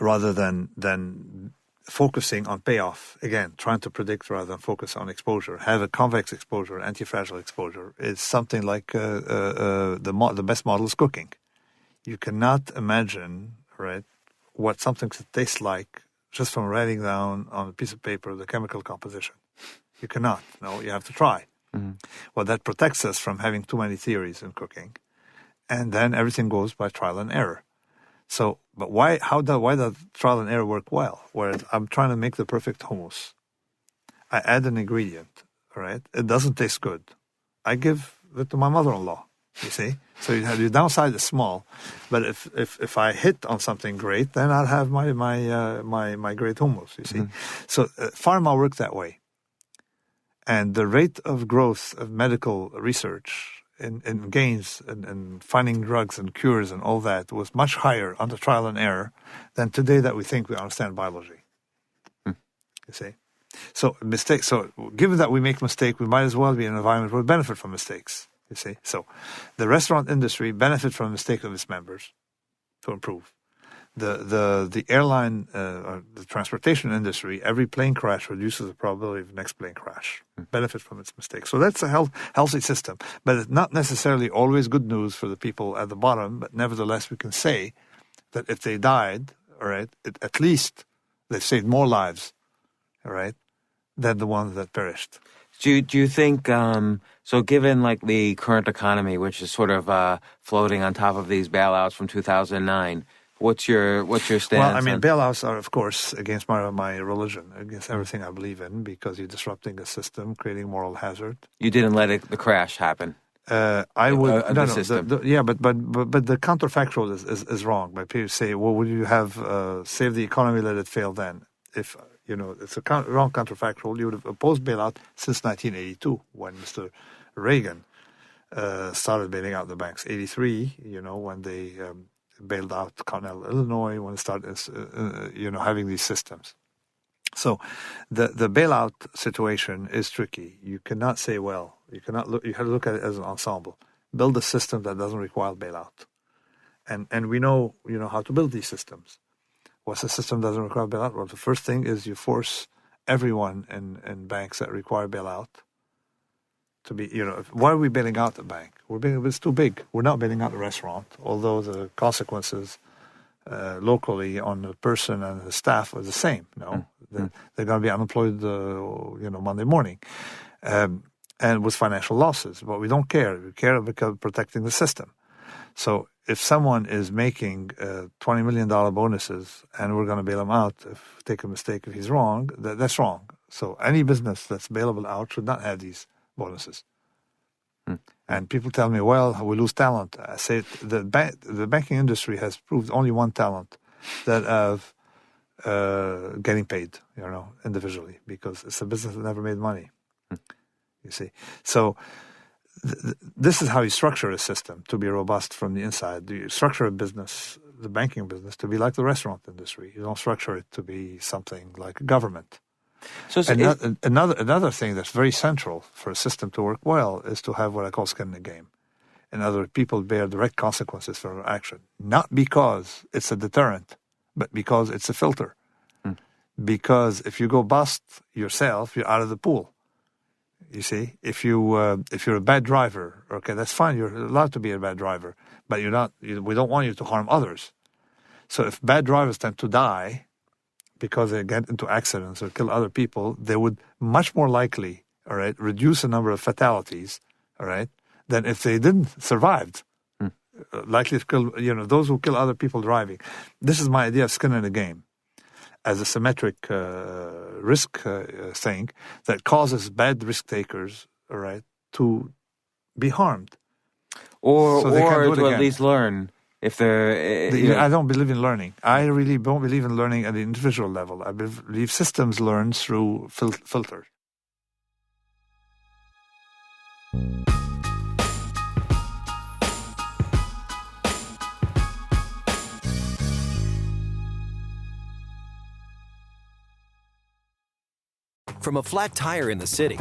rather than focusing on payoff. Again, trying to predict rather than focus on exposure. Have a convex exposure, anti-fragile exposure. It's something like the best model is cooking. You cannot imagine, right, what something tastes like just from writing down on a piece of paper the chemical composition. You cannot. No, you have to try. Well, that protects us from having too many theories in cooking. And then everything goes by trial and error. So, but why does trial and error work well? Whereas I'm trying to make the perfect hummus. I add an ingredient, right? It doesn't taste good. I give it to my mother-in-law, you see? So your downside is small, but if I hit on something great, then I'll have my great hummus, you see? So pharma works that way. And the rate of growth of medical research in gains and finding drugs and cures and all that was much higher under trial and error than today that we think we understand biology. You see? So mistakes. So given that we make mistakes, we might as well be in an environment where we benefit from mistakes. You see? So the restaurant industry benefits from the mistakes of its members to improve. The airline, the transportation industry, every plane crash reduces the probability of the next plane crash. Benefit from its mistakes. So that's a healthy system. But it's not necessarily always good news for the people at the bottom. But nevertheless, we can say that if they died, all right, at least they've saved more lives, all right, than the ones that perished. Do you think, so given like the current economy, which is sort of floating on top of these bailouts from 2009, what's your stance? Well, bailouts are, of course, against my religion, against everything I believe in, because you're disrupting a system, creating moral hazard. You didn't let the crash happen. I would but the counterfactual is wrong. But people say, well, would you have saved the economy, let it fail then? If it's a wrong counterfactual, you would have opposed bailout since 1982 when Mr. Reagan started bailing out the banks. 83, when they bailed out Cornell, Illinois, when it started, having these systems. So the bailout situation is tricky. You cannot say, well, you have to look at it as an ensemble. Build a system that doesn't require bailout. And we know how to build these systems. What's a system that doesn't require bailout? Well, the first thing is you force everyone in banks that require bailout to be, why are we bailing out the bank? It's too big. We're not bailing out the restaurant, although the consequences locally on the person and the staff are the same. They're going to be unemployed, Monday morning, and with financial losses. But we don't care. We care about protecting the system. So if someone is making $20 million bonuses and we're going to bail him out, take a mistake if he's wrong, that's wrong. So any business that's bailable out should not have these bonuses. And people tell me, well, we lose talent. I say the banking industry has proved only one talent, that of getting paid, individually, because it's a business that never made money. You see, so this is how you structure a system to be robust from the inside. You structure a business, the banking business, to be like the restaurant industry. You don't structure it to be something like a government. Another thing that's very central for a system to work well is to have what I call skin in the game. In other words, people bear direct consequences for their action, not because it's a deterrent, but because it's a filter. Because if you go bust yourself, you're out of the pool. You see, if you're a bad driver, okay, that's fine. You're allowed to be a bad driver, but you're not. We don't want you to harm others. So if bad drivers tend to die because they get into accidents or kill other people, they would much more likely, all right, reduce the number of fatalities, all right, than if they didn't survive. Likely to kill, those who kill other people driving. This is my idea of skin in the game as a symmetric risk thing that causes bad risk takers, all right, to be harmed. Or to again. at least learn if they're... I don't believe in learning. I really don't believe in learning at the individual level. I believe systems learn through filters. From a flat tire in the city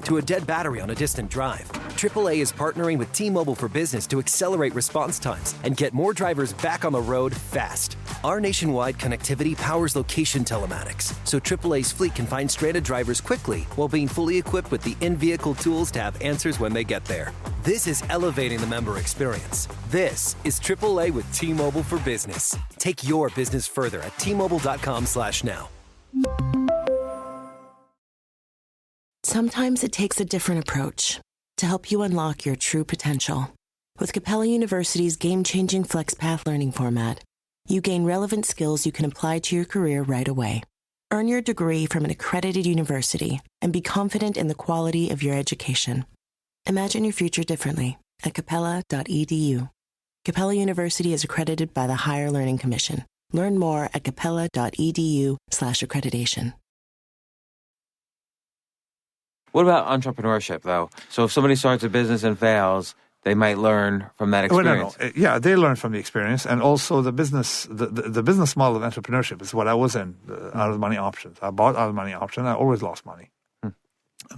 to a dead battery on a distant drive, AAA is partnering with T-Mobile for Business to accelerate response times and get more drivers back on the road fast. Our nationwide connectivity powers location telematics, so AAA's fleet can find stranded drivers quickly while being fully equipped with the in-vehicle tools to have answers when they get there. This is elevating the member experience. This is AAA with T-Mobile for Business. Take your business further at T-Mobile.com/now. Sometimes it takes a different approach to help you unlock your true potential. With Capella University's game-changing FlexPath learning format, you gain relevant skills you can apply to your career right away. Earn your degree from an accredited university and be confident in the quality of your education. Imagine your future differently at capella.edu. Capella University is accredited by the Higher Learning Commission. Learn more at capella.edu/accreditation. What about entrepreneurship, though? So if somebody starts a business and fails, they might learn from that experience. Well, no. Yeah, they learn from the experience, and also the business model of entrepreneurship is what I was in, out of the money options. I bought out of the money option. I always lost money. And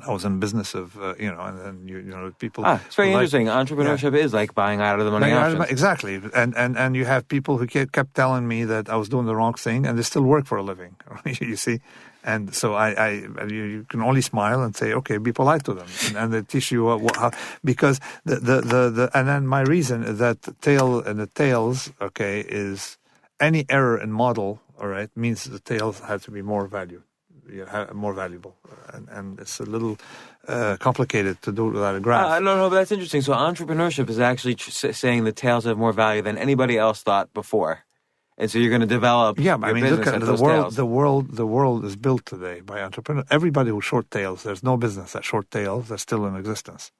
I was in business of, and then, people... it's very interesting. Entrepreneurship is like buying out of the money options. Exactly. And you have people who kept telling me that I was doing the wrong thing, and they still work for a living, you see? And so you can only smile and say, okay, be polite to them. And they teach you how, because and then my reason is that the tails, okay, is any error in model, all right, means the tails have to be more valuable. And it's a little complicated to do without a graph. No, but that's interesting. So entrepreneurship is actually saying the tails have more value than anybody else thought before. And so you're going to develop your business look at those tails. The world is built today by entrepreneurs. Everybody who short tails, there's no business that short tails that's still in existence.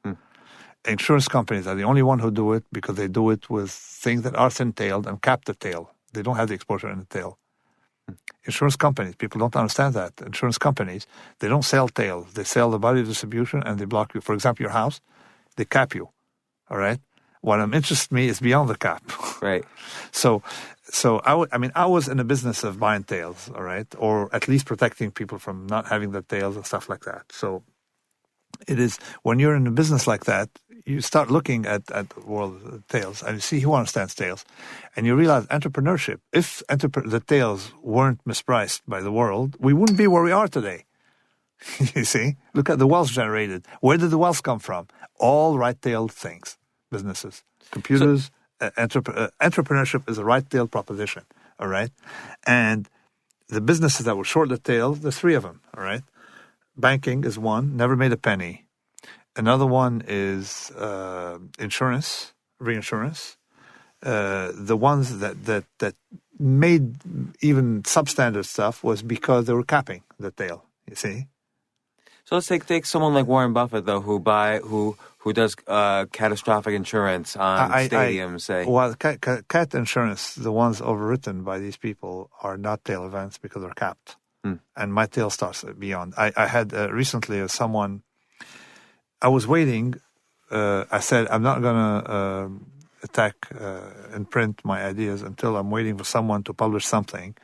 Insurance companies are the only one who do it because they do it with things that are thin-tailed and captive tail. They don't have the exposure in the tail. Insurance companies, people don't understand that. Insurance companies, they don't sell tails. They sell the body distribution and they block you. For example, your house, they cap you. All right? What interests me is beyond the cap. Right. So I was in the business of buying tails, all right? Or at least protecting people from not having the tails and stuff like that. So it is, when you're in a business like that, you start looking at the world of tails and you see who understands tails. And you realize entrepreneurship, if the tails weren't mispriced by the world, we wouldn't be where we are today. You see? Look at the wealth generated. Where did the wealth come from? All right-tailed things, businesses, computers. Entrepreneurship is a right-tailed proposition, all right? And the businesses that were short the tails, there's three of them, all right? Banking is one, never made a penny. Another one is insurance, reinsurance. The ones that made even substandard stuff was because they were capping the tail, you see? So let's take someone like Warren Buffett, though, who does catastrophic insurance on stadiums, say. Well, cat insurance, the ones overwritten by these people, are not tail events because they're capped. And my tail starts beyond. I had recently someone, I was waiting, I said, I'm not going to attack and print my ideas until I'm waiting for someone to publish something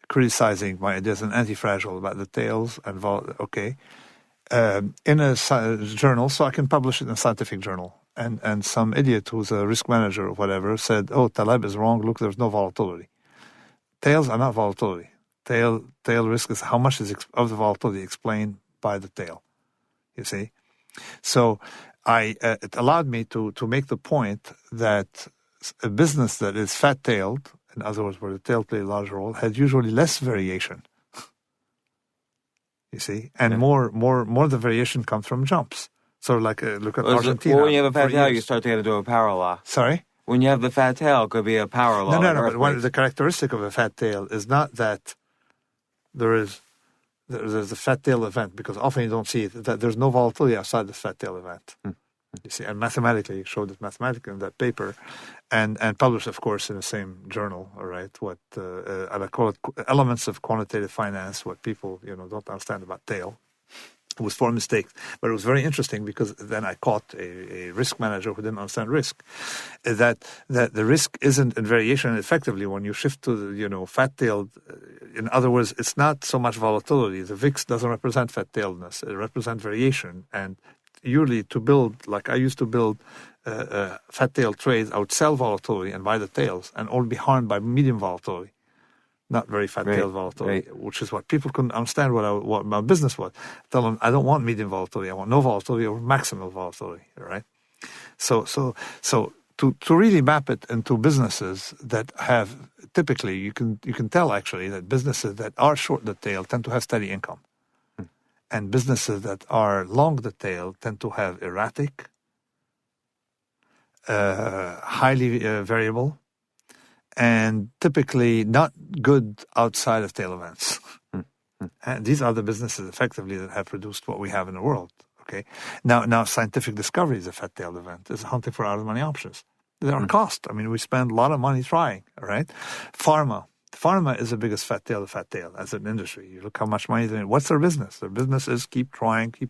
criticizing my ideas in Anti-Fragile about the tails and in a journal, so I can publish it in a scientific journal. And some idiot who's a risk manager or whatever said, "Oh, Taleb is wrong. Look, there's no volatility. Tails are not volatility. Tail risk is how much is of the volatility explained by the tail. You see, so it allowed me to make the point that a business that is fat-tailed, in other words, where the tail plays a large role, had usually less variation. You see, and more the variation comes from jumps. So, like, look at Argentina. Well, when you have a fat tail, you start to get into a power law. Sorry? When you have the fat tail, it could be a power law. No. But one of the characteristic of a fat tail is not that there's a fat tail event, because often you don't see it. That there's no volatility outside the fat tail event. You see, and mathematically, showed it mathematically in that paper, and published, of course, in the same journal. All right, what I call it elements of quantitative finance. What people don't understand about tail. It was four mistakes, but it was very interesting because then I caught a risk manager who didn't understand risk. That the risk isn't in variation effectively when you shift to the fat-tailed. In other words, it's not so much volatility. The VIX doesn't represent fat-tailedness; it represents variation. And usually, to build like I used to build fat-tailed trades, I would sell volatility and buy the tails, and only be harmed by medium volatility. Not very fat-tailed volatility, which is what people couldn't understand what my business was. Tell them, I don't want medium volatility. I want no volatility or maximal volatility, right? So to really map it into businesses that have, typically, you can tell actually that businesses that are short the tail tend to have steady income. And businesses that are long the tail tend to have erratic, highly variable, and typically not good outside of tail events. And these are the businesses effectively that have produced what we have in the world. Okay. Now scientific discovery is a fat-tailed event. It's hunting for out-of-money options. There are costs. I mean, we spend a lot of money trying, all right? Pharma is the biggest fat tail as an industry. You look how much money they're in. What's their business? Their business is keep trying. You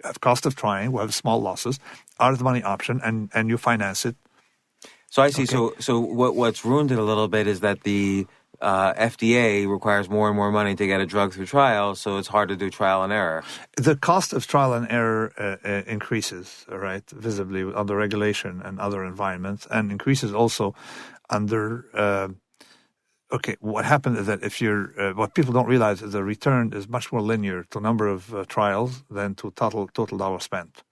have cost of trying, we have small losses, out-of-the-money option, and you finance it. So I see. Okay. So what's ruined it a little bit is that the FDA requires more and more money to get a drug through trial, so it's hard to do trial and error. The cost of trial and error increases, right, visibly under regulation and other environments, and increases also under. What happened is that if what people don't realize is the return is much more linear to number of trials than to total dollar spent.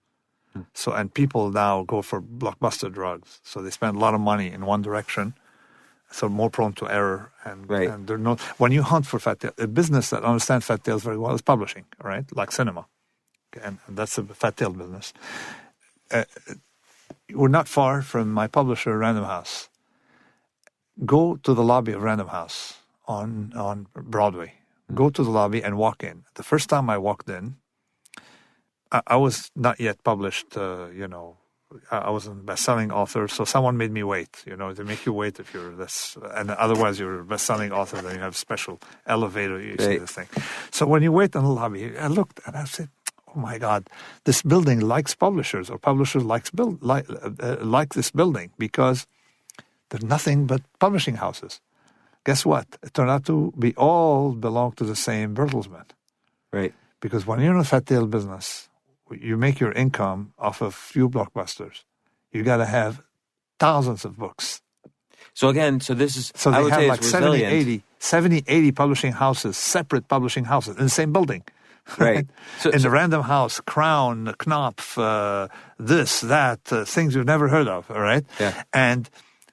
So, and people now go for blockbuster drugs. So they spend a lot of money in one direction, so more prone to error. And they're not. When you hunt for fat tail, a business that understands fat tails very well is publishing, right? Like cinema, and that's a fat tail business. We're not far from my publisher, Random House. Go to the lobby of Random House on Broadway. Go to the lobby and walk in. The first time I walked in, I was not yet published, I wasn't a best-selling author, so someone made me wait. They make you wait if you're this, and otherwise you're a best-selling author, then you have special elevator, you see this thing. So when you wait in the lobby, I looked and I said, oh my God, this building likes publishers, or publishers like this building, because there's nothing but publishing houses. Guess what? It turned out to be all belong to the same Bertelsmann. Right. Because when you're in a fat-tail business, you make your income off of few blockbusters. You got to have thousands of books. So again, this is, so they I would have say like it's 70, 80 publishing houses, separate publishing houses in the same building. Right. In the Random House, Crown, Knopf, this, that, things you've never heard of, all right? Yeah. And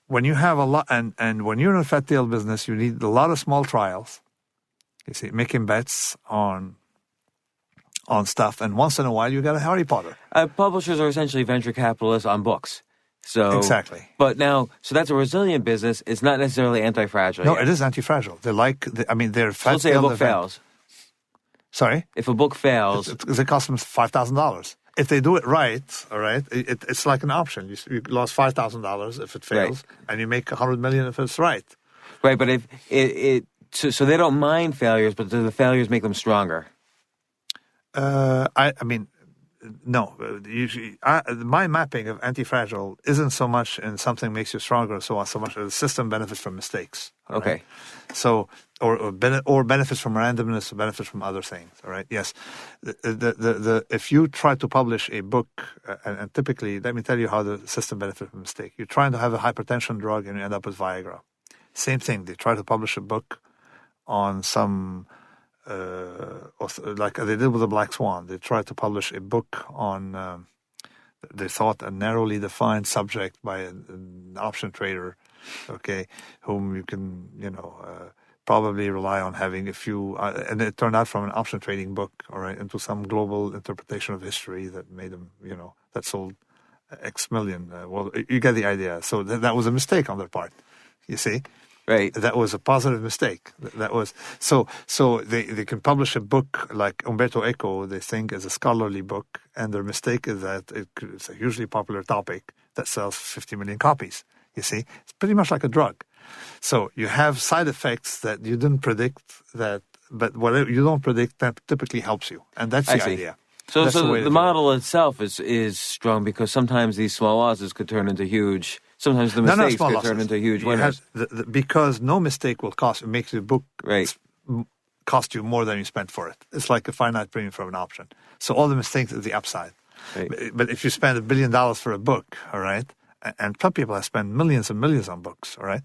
when you have a lot, and when you're in a fat-tail business, you need a lot of small trials. You see, making bets on stuff, and once in a while you got a Harry Potter. Publishers are essentially venture capitalists on books. So exactly. But now, so that's a resilient business. It's not necessarily anti-fragile. No, it is anti-fragile. They're they're so let's say a book fails. Sorry? If a book fails, it costs them $5,000. If they do it right, all right, it's like an option. You lost $5,000 if it fails, and you make $100 million if it's right. Right, but if so they don't mind failures, but do the failures make them stronger? I mean, No, usually my mapping of anti-fragile isn't so much in something makes you stronger, so on, so much as the system benefits from mistakes. Okay. Right? So, or benefits from randomness, or benefits from other things. All right. Yes. If you try to publish a book, and typically, let me tell you how the system benefits from mistake. You're trying to have a hypertension drug, and you end up with Viagra. Same thing. They try to publish a book on some. Like they did with the Black Swan, they tried to publish a book on, they thought, a narrowly defined subject by an option trader, okay, whom you can, probably rely on having a few, and it turned out from an option trading book, all right, into some global interpretation of history that made them, that sold X million. Well, you get the idea. So that was a mistake on their part, you see. Right. That was a positive mistake. That was so they can publish a book like Umberto Eco, they think, is a scholarly book, and their mistake is that it's a hugely popular topic that sells 50 million copies. You see, it's pretty much like a drug. So you have side effects that you didn't predict, but whatever you don't predict that typically helps you, and that's the idea. So the model itself is strong because sometimes these small losses could turn into huge. Sometimes the mistakes could turn into huge winners. Because no mistake will makes the book cost you more than you spent for it. It's like a finite premium from an option. So all the mistakes is the upside. Right. But if you spend $1 billion for a book, all right, and some people have spent millions and millions on books, all right,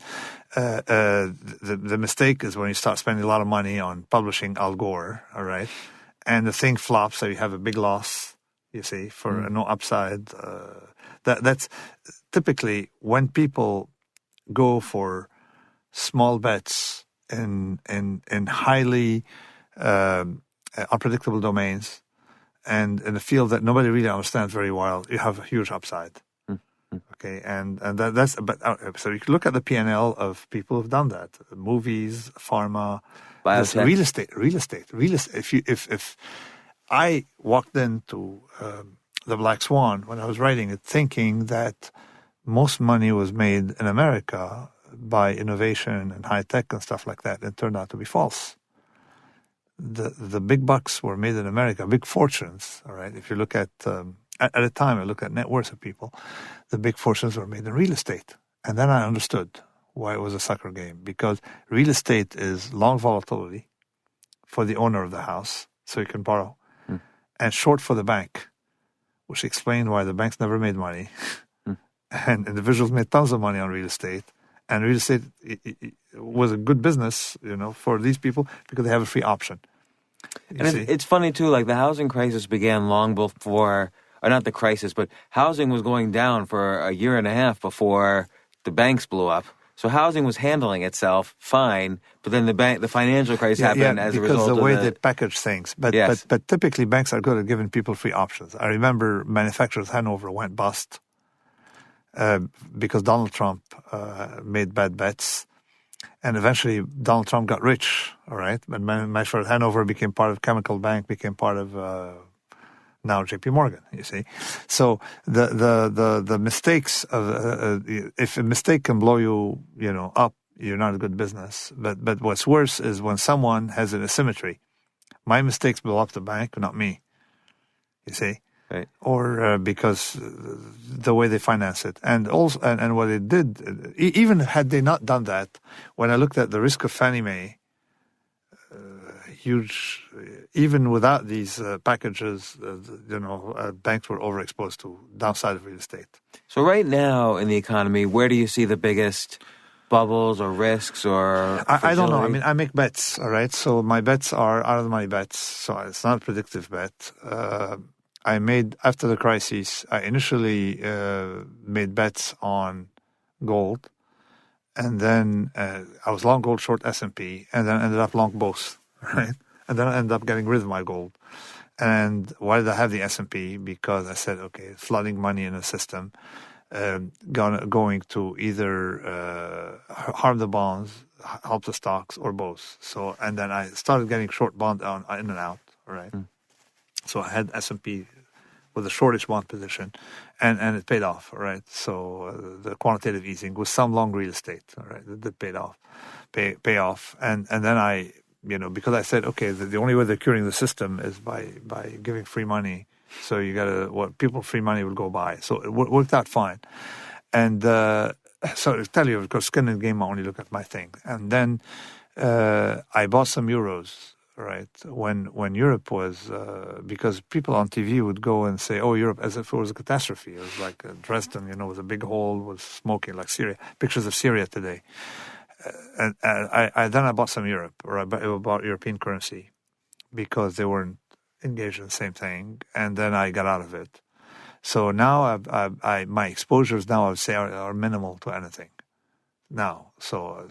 the mistake is when you start spending a lot of money on publishing Al Gore, all right, and the thing flops, so you have a big loss, you see, for no upside. That's typically when people go for small bets in highly unpredictable domains and in a field that nobody really understands very well, you have a huge upside. Okay, and that's so you can look at the P&L of people who've done that: movies, pharma, real estate. If I walked into the Black Swan when I was writing it, thinking that most money was made in America by innovation and high tech and stuff like that, it turned out to be false. The big bucks were made in America, big fortunes. All right, if you look at the time, I look at net worth of people, the big fortunes were made in real estate, and then I understood why it was a sucker game, because real estate is long volatility for the owner of the house, so you can borrow, and short for the bank, which explained why the banks never made money, and individuals made tons of money on real estate, and real estate it was a good business, for these people because they have a free option. And it's funny too, like the housing crisis began long before, or not the crisis, but housing was going down for a year and a half before the banks blew up. So housing was handling itself fine, but then the financial crisis happened as a result of because the way they package things. But typically banks are good at giving people free options. I remember manufacturers Hanover went bust because Donald Trump made bad bets. And eventually Donald Trump got rich, all right? And manufacturers Hanover became part of Chemical Bank, became part of now JP Morgan, you see. So the mistakes of if a mistake can blow you, up, you're not a good business. But what's worse is when someone has an asymmetry. My mistakes blow up the bank, not me. You see, right? Or because the way they finance it, and also and what they did, even had they not done that, when I looked at the risk of Fannie Mae. Huge, even without these packages, banks were overexposed to downside of real estate. So right now in the economy, where do you see the biggest bubbles or risks or I don't know. I mean, I make bets, all right? So my bets are out-of-the-money bets, so it's not a predictive bet. I made, after the crisis, I initially made bets on gold, and then I was long gold, short S&P, and then ended up long both. Right, and then I ended up getting rid of my gold. And why did I have the S&P? Because I said, okay, flooding money in the system, going to either harm the bonds, help the stocks, or both. So, and then I started getting short bond in and out. Right, so I had S&P with a shortish bond position, and it paid off. All right, so the quantitative easing with some long real estate. All right, that paid off, pay off, and then I. Because I said, okay, the only way they're curing the system is by giving free money So you got to, what people free money would go buy. So it worked out fine. And so I tell you, of course, skin in the game, I only look at my thing. And then I bought some euros, right? When Europe was, because people on TV would go and say, oh, Europe, as if it was a catastrophe. It was like Dresden, with a big hole, was smoking, like Syria, pictures of Syria today. And then I bought some Europe, or I bought European currency because they weren't engaged in the same thing. And then I got out of it. So now my exposures now, I would say, are minimal to anything. Now, so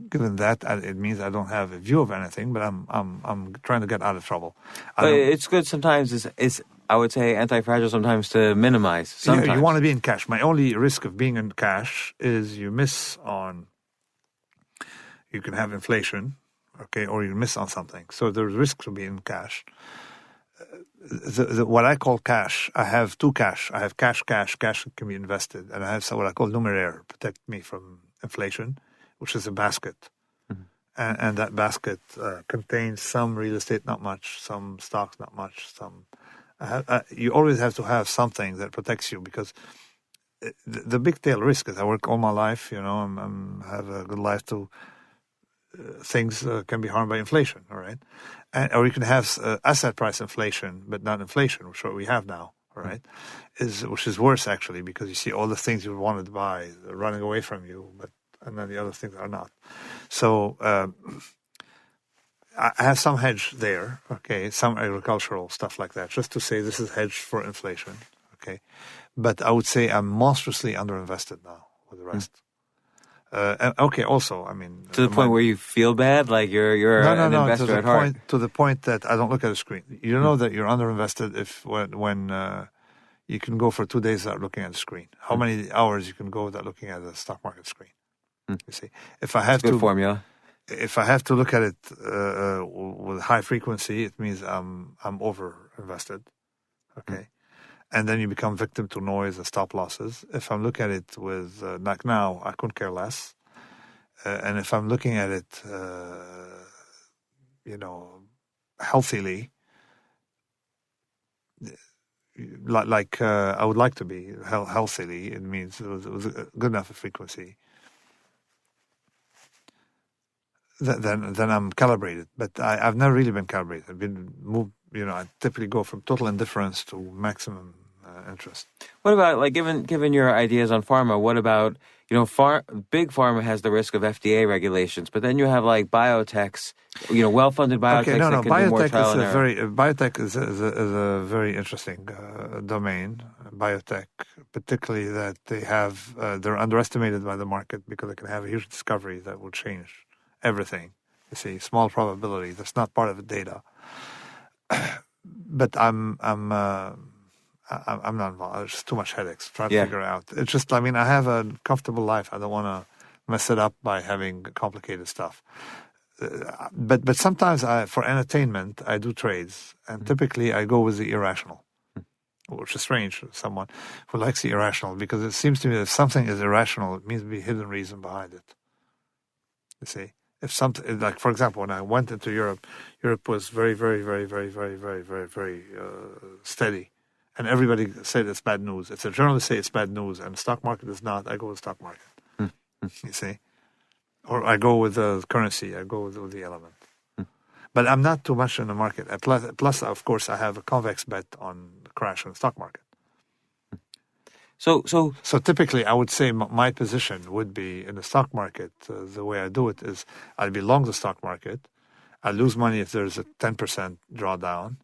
given that, it means I don't have a view of anything, but I'm trying to get out of trouble. But it's good sometimes. It's I would say anti-fragile sometimes to minimize. Sometimes you want to be in cash. My only risk of being in cash is you miss on. You can have inflation, okay, or you miss on something. So there's risks of being in cash. What I call cash, I have two cash. I have cash that can be invested, and I have what I call numeraire, protect me from inflation, which is a basket. Mm-hmm. And that basket contains some real estate, not much, some stocks, not much, some. You always have to have something that protects you, because the big tail risk is I work all my life, I have a good life to. Things can be harmed by inflation, all right? Or you can have asset price inflation, but not inflation, which is what we have now, all right? Which is worse, actually, because you see all the things you wanted to buy running away from you, and then the other things are not. So I have some hedge there, okay, some agricultural stuff like that, just to say this is hedged for inflation, okay? But I would say I'm monstrously underinvested now with the rest. Okay. Also, I mean, to the point where you feel bad, like you're an investor at heart. To the point that I don't look at a screen. You know that you're underinvested when you can go for 2 days without looking at the screen. How many hours you can go without looking at the stock market screen? You see, if I have good formula. If I have to look at it with high frequency, it means I'm over invested. Okay. And then you become victim to noise and stop losses. If I'm looking at it with, like now, I couldn't care less. And if I'm looking at it, healthily, like I would like to be healthily, it means it was a good enough a frequency. Then I'm calibrated. But I've never really been calibrated. I've been moved. I typically go from total indifference to maximum interest. What about, like, given your ideas on pharma, what about, big pharma has the risk of FDA regulations, but then you have like biotechs, well-funded biotechs that can do more trial and error. Biotech is a very interesting domain. Biotech, particularly that they have, they're underestimated by the market because they can have a huge discovery that will change everything. You see, small probability. That's not part of the data. But I'm not involved. There's just too much headaches trying to figure it out. It's just, I have a comfortable life. I don't want to mess it up by having complicated stuff. But sometimes for entertainment, I do trades. And typically I go with the irrational, which is strange for someone who likes the irrational, because it seems to me that if something is irrational, it means there's a hidden reason behind it. You see? If something, like, for example, when I went into Europe was very, very, very, very, very, very, very, very steady. And everybody said it's bad news. If the journalists say it's bad news and the stock market is not, I go with the stock market. You see? Or I go with the currency. I go with the element. But I'm not too much in the market. Plus, of course, I have a convex bet on the crash in the stock market. So typically, I would say my position would be in the stock market. The way I do it is I'd be long the stock market. I lose money if there's a 10% drawdown.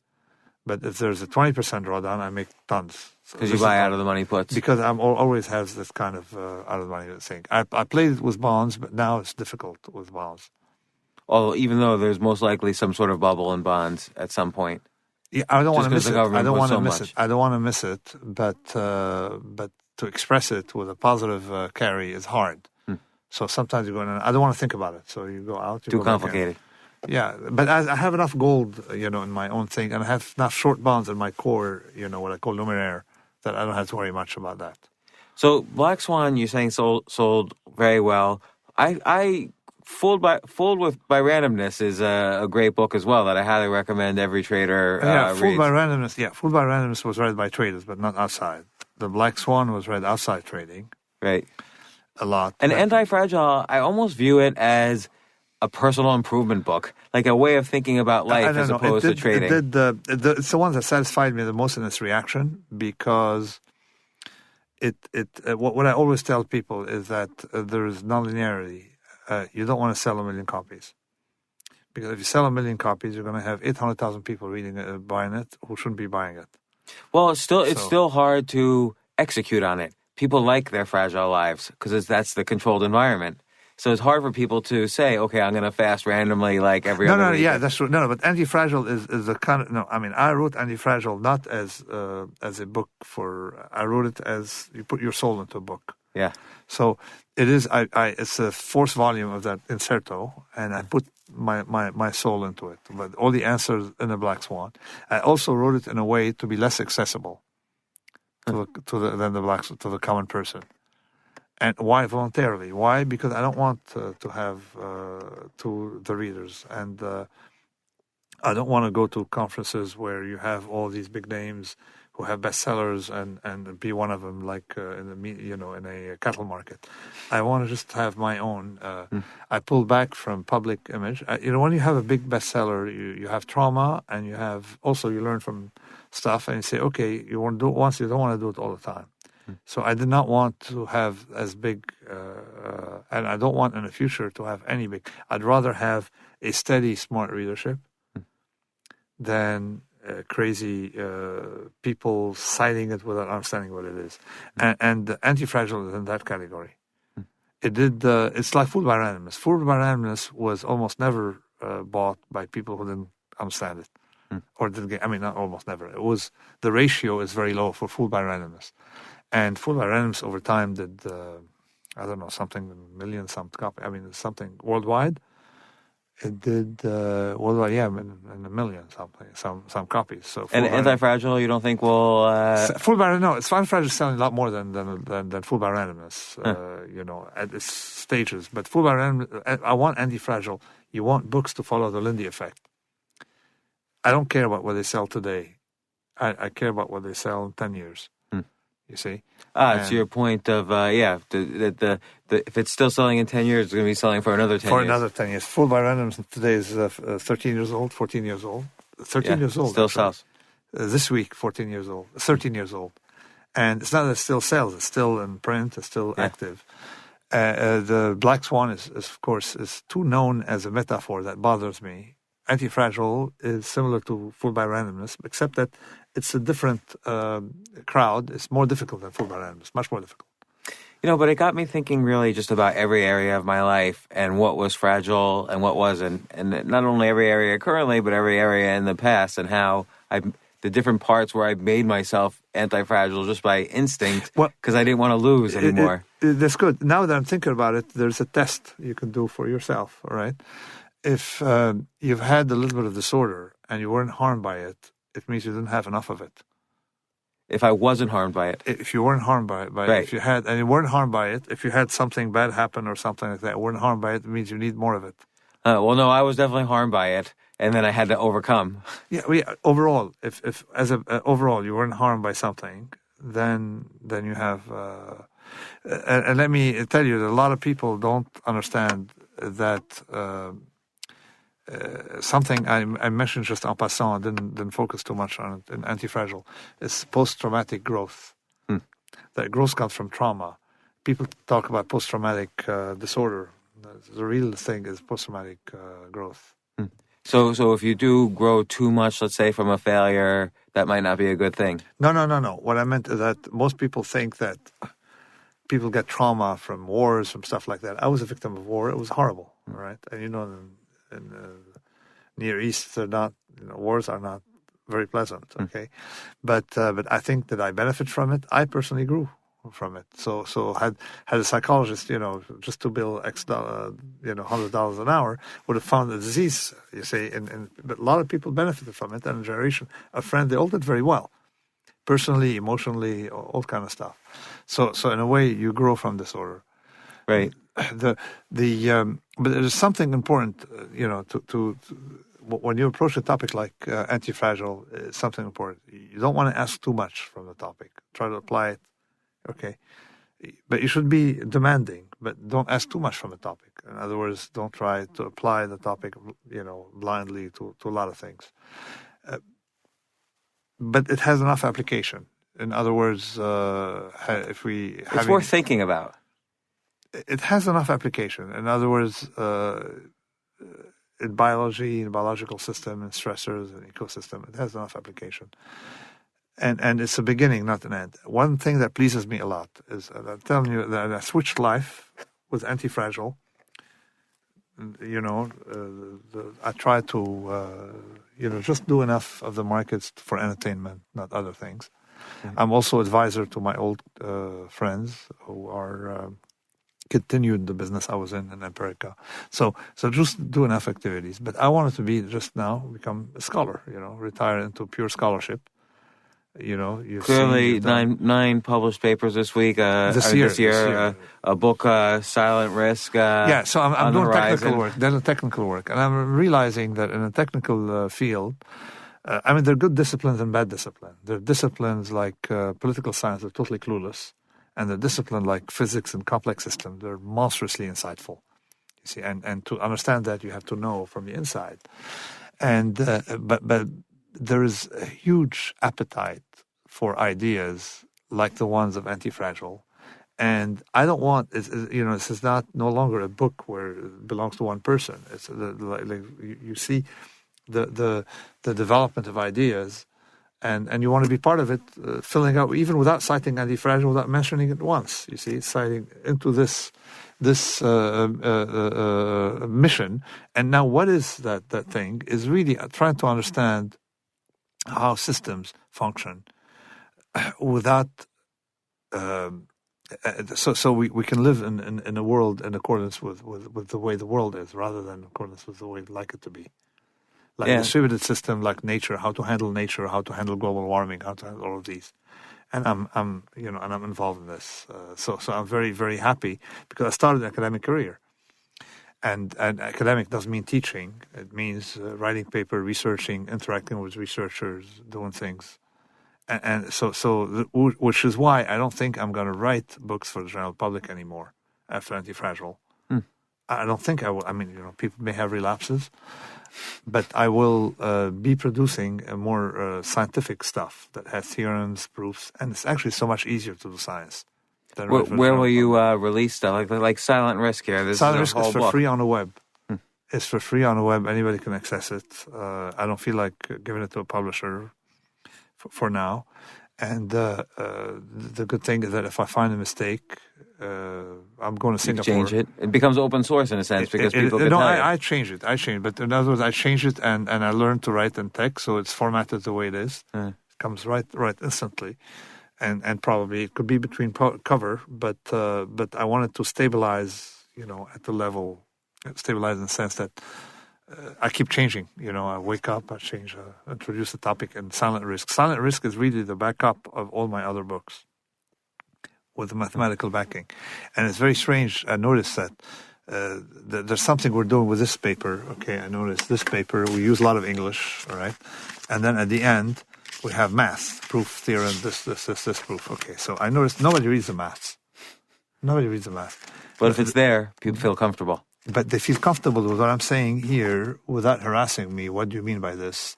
But if there's a 20% drawdown, I make tons. Because you buy out of the money puts. Because I'm always has this kind of out of the money thing. I played with bonds, but now it's difficult with bonds. Oh, even though there's most likely some sort of bubble in bonds at some point. Yeah, I don't want to miss it. I don't want to miss it. I don't want to miss it. But to express it with a positive carry is hard. So sometimes you go in and I don't want to think about it. So you go out. Too complicated. Yeah, but I have enough gold, in my own thing, and I have enough short bonds in my core, what I call numeraire, that I don't have to worry much about that. So Black Swan, you're saying sold very well. I Fooled by Randomness is a great book as well that I highly recommend every trader Fooled reads. by Randomness. Yeah, Fooled by Randomness was read by traders, but not outside. The Black Swan was read outside trading. Right. A lot. And Anti-Fragile, I almost view it as a personal improvement book, like a way of thinking about life as opposed to trading. It's the one that satisfied me the most in its reaction, because what I always tell people is that there is nonlinearity. You don't want to sell 1 million copies, because if you sell 1 million copies, you're going to have 800,000 people reading it, buying it, who shouldn't be buying it. Well, it's still hard to execute on it. People like their fragile lives because that's the controlled environment. So it's hard for people to say, okay, I'm going to fast randomly like every other week. Yeah, that's true. No, but Anti-Fragile is the kind of... No, I mean, I wrote Anti-Fragile not as a book for... I wrote it as you put your soul into a book. Yeah. So it is... it's a fourth volume of that inserto, and I put my soul into it. But all the answers in the Black Swan. I also wrote it in a way to be less accessible than the common person. And why voluntarily? Why? Because I don't want to have to the readers, and I don't want to go to conferences where you have all these big names who have bestsellers and be one of them, like in a cattle market. I want to just have my own. I pull back from public image. When you have a big bestseller, you have trauma, and you learn from stuff, and you say, okay, you want to do it once, you don't want to do it all the time. So I did not want to have as big, and I don't want in the future to have any big. I'd rather have a steady, smart readership than crazy people citing it without understanding what it is. And the Anti-Fragile is in that category. It's like Fooled by Randomness. Fooled by Randomness was almost never bought by people who didn't understand it. Or didn't get, not almost never. The ratio is very low for Fooled by Randomness. And Fooled by Randomness over time did, something million, something worldwide. It did worldwide, in a million something, some copies. So and Anti-Fragile, you don't think will? Fooled by Anti-Fragile is selling a lot more than Fooled by Randomness. At its stages. But Fooled by Randomness, I want Anti-Fragile. You want books to follow the Lindy effect. I don't care about what they sell today. I care about what they sell in 10 years. You see? To your point of, if it's still selling in 10 years, it's going to be selling for another 10 years. For another 10 years. Fooled by Randomness today is 13 years old, 14 years old. 13 years old. Still sells. This week, 14 years old, 13 years old. And it's not that it still sells, it's still in print, it's still active. The Black Swan is, of course, is too known as a metaphor that bothers me. Anti-Fragile is similar to Fooled by Randomness, except that it's a different crowd. It's more difficult than Fooled by Randomness, much more difficult. But it got me thinking really just about every area of my life and what was fragile and what wasn't. And not only every area currently, but every area in the past, and how the different parts where I made myself anti-fragile just by instinct because I didn't want to lose anymore. That's good. Now that I'm thinking about it, there's a test you can do for yourself, all right? If you've had a little bit of disorder and you weren't harmed by it, it means you didn't have enough of it. If I wasn't harmed by it. If you weren't harmed by it. Right. If you had, and you weren't harmed by it, if you had something bad happen or something like that, weren't harmed by it, it means you need more of it. Well, no, I was definitely harmed by it, and then I had to overcome. Yeah, overall, if overall you weren't harmed by something, then you have... and let me tell you that a lot of people don't understand that... something I mentioned just en passant, didn't focus too much on it in Anti-Fragile, is post-traumatic growth. That growth comes from trauma. People talk about post-traumatic disorder. The real thing is post-traumatic growth. So if you do grow too much, let's say from a failure, that might not be a good thing. No. What I meant is that most people think that people get trauma from wars, from stuff like that. I was a victim of war. It was horrible, right? And in the Near East, wars are not very pleasant. Okay, but I think that I benefit from it. I personally grew from it. So had a psychologist, just to bill X, $100 an hour, would have found the disease. You see, but a lot of people benefited from it. And a generation, a friend, they all did very well, personally, emotionally, all kind of stuff. So in a way, you grow from disorder. Right. But there's something important, to when you approach a topic like anti-fragile, it's something important. You don't want to ask too much from the topic. Try to apply it, okay? But you should be demanding, but don't ask too much from the topic. In other words, don't try to apply the topic, blindly to a lot of things. But it has enough application. In other words, It's worth thinking about. It has enough application. In other words, in biology, in biological system, in stressors, and ecosystem, it has enough application. And it's a beginning, not an end. One thing that pleases me a lot is, I'm telling you, that I switched life with Anti-Fragile. I try to, just do enough of the markets for entertainment, not other things. Mm-hmm. I'm also advisor to my old friends who are continued the business I was in America. So just do enough activities. But I wanted to be just now become a scholar, retire into pure scholarship. Clearly, nine published papers this week. This year. A book, Silent Risk. So I'm doing technical work. There's a technical work, and I'm realizing that in a technical field, there are good disciplines and bad disciplines. There are disciplines like political science that are totally clueless, and the discipline like physics and complex systems, they're monstrously insightful. You see, and to understand that, you have to know from the inside. And but there is a huge appetite for ideas like the ones of Anti-Fragile. And I don't want, this is no longer a book where it belongs to one person. It's you see the development of ideas, and you want to be part of it, filling out, even without citing Anti-Fragile, without mentioning it once. You see, citing into this mission. And now what is that thing is really trying to understand how systems function without so we can live in a world in accordance with the way the world is, rather than in accordance with the way we'd like it to be. Like a distributed system, like nature, how to handle nature, how to handle global warming, how to handle all of these. And I'm involved in this. So I'm very, very happy, because I started an academic career. And academic doesn't mean teaching. It means writing paper, researching, interacting with researchers, doing things. And so which is why I don't think I'm going to write books for the general public anymore after Anti-Fragile. I don't think I will. People may have relapses, but I will be producing a more scientific stuff that has theorems, proofs, and it's actually so much easier to do science. Where will you release stuff? Like Silent Risk here? Silent Risk is for free on the web. It's for free on the web. Anybody can access it. I don't feel like giving it to a publisher for now. And the good thing is that if I find a mistake, I'm going to Singapore. Change it. It becomes open source in a sense, because people can tell you. I change it. But in other words, I change it and I learned to write in text, so it's formatted the way it is. It comes right instantly. And probably it could be between cover, but I wanted to stabilize, at the level, stabilize in the sense that I keep changing. I wake up, I change, introduce a topic, and Silent Risk. Silent Risk is really the backup of all my other books with the mathematical backing. And it's very strange. I noticed that there's something we're doing with this paper. Okay, I noticed this paper, we use a lot of English, all right? And then at the end, we have math, proof, theorem, this proof. Okay, so I noticed nobody reads the maths. Nobody reads the math. But if it's there, people feel comfortable. But they feel comfortable with what I'm saying here without harassing me. What do you mean by this?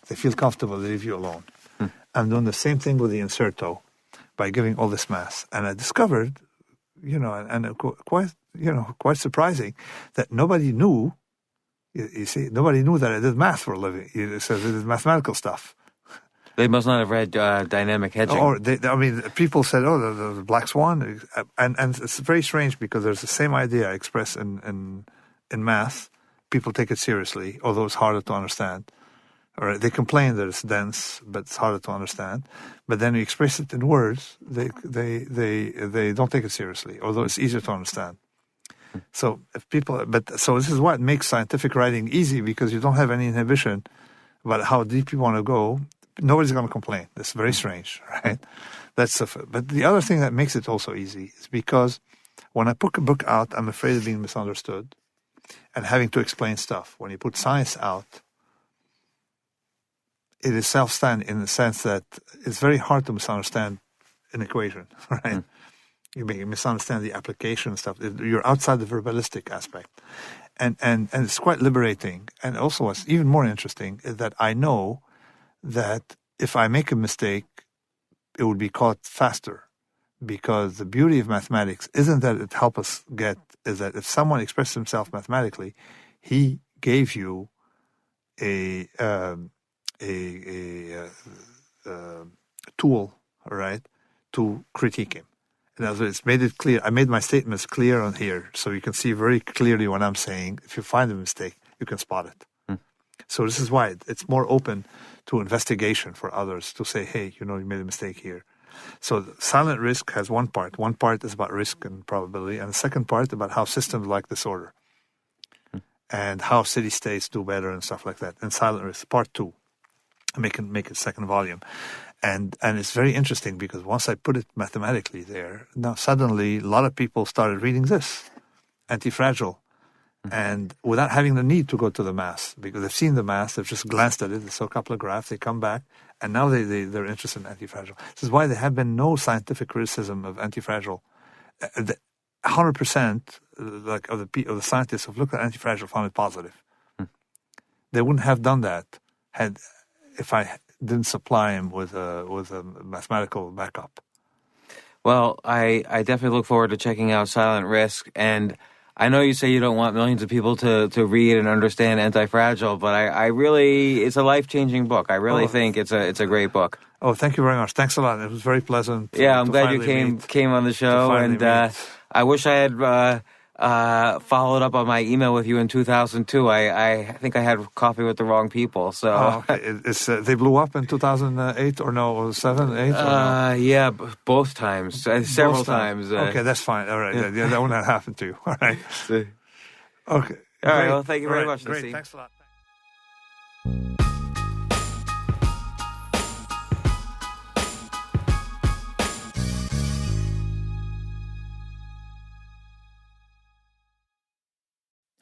They feel comfortable, they leave you alone. I'm doing the same thing with the inserto by giving all this math. And I discovered, quite surprising, that nobody knew, you see, nobody knew that I did math for a living. It says it is mathematical stuff. They must not have read dynamic hedging. Or people said, the black swan. And it's very strange, because there's the same idea expressed in math. People take it seriously, although it's harder to understand. Or they complain that it's dense, but it's harder to understand. But then you express it in words, they don't take it seriously, although it's easier to understand. So so this is what makes scientific writing easy, because you don't have any inhibition about how deep you want to go. Nobody's going to complain. That's very strange, right? But the other thing that makes it also easy is because When I put a book out, I'm afraid of being misunderstood and having to explain stuff. When you put science out, it is self-stand in the sense that it's very hard to misunderstand an equation, right? You may misunderstand the application and stuff. You're outside the verbalistic aspect. And it's quite liberating. And also what's even more interesting is that I know that if I make a mistake, it would be caught faster. Because the beauty of mathematics isn't that it helps us get, is that if someone expresses himself mathematically, he gave you a tool, all right, to critique him. In other words, it's made it clear. I made my statements clear on here, so you can see very clearly what I'm saying. If you find a mistake, you can spot it. So this is why it's more open to investigation for others to say, hey, you made a mistake here. So silent risk has one part. One part is about risk and probability, and the second part about how systems like disorder and how city-states do better and stuff like that. And silent risk, part 2. Make it second volume. And it's very interesting because once I put it mathematically there, now suddenly a lot of people started reading this, Anti-Fragile, and without having the need to go to the math, because they've seen the math, they've just glanced at it, they saw a couple of graphs, they come back, and now they're interested in Anti-Fragile. This is why there have been no scientific criticism of Anti-Fragile. 100% of the scientists who've looked at Anti-Fragile found it positive. They wouldn't have done that if I didn't supply him with a mathematical backup. Well, I definitely look forward to checking out Silent Risk, and I know you say you don't want millions of people to read and understand Anti-Fragile, but I really, it's a life-changing book. I really think it's a great book. Oh, thank you very much. Thanks a lot. It was very pleasant. Yeah, I'm glad you came on the show, and I wish I had followed up on my email with you in 2002. I think I had coffee with the wrong people. So they blew up in 2008 or no, 7, 8? Or no? Yeah, both times, several times. Okay, that's fine. All right, yeah, that will not happen to you. All right. Okay. All right. Well, thank you very much. Great. Thanks a lot.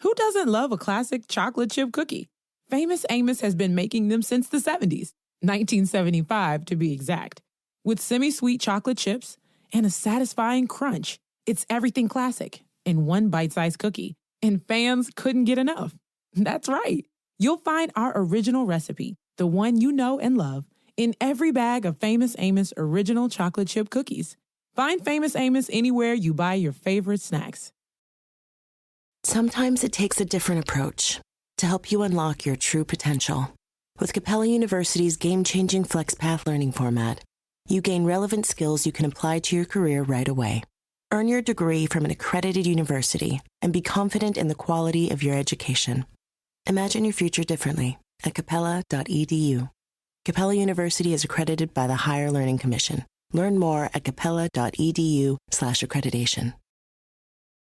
Who doesn't love a classic chocolate chip cookie? Famous Amos has been making them since the 70s, 1975 to be exact. With semi-sweet chocolate chips and a satisfying crunch, it's everything classic in one bite-sized cookie, and fans couldn't get enough. That's right. You'll find our original recipe, the one you know and love, in every bag of Famous Amos original chocolate chip cookies. Find Famous Amos anywhere you buy your favorite snacks. Sometimes it takes a different approach to help you unlock your true potential. With Capella University's game-changing FlexPath learning format, you gain relevant skills you can apply to your career right away. Earn your degree from an accredited university and be confident in the quality of your education. Imagine your future differently at capella.edu. Capella University is accredited by the Higher Learning Commission. Learn more at capella.edu/accreditation.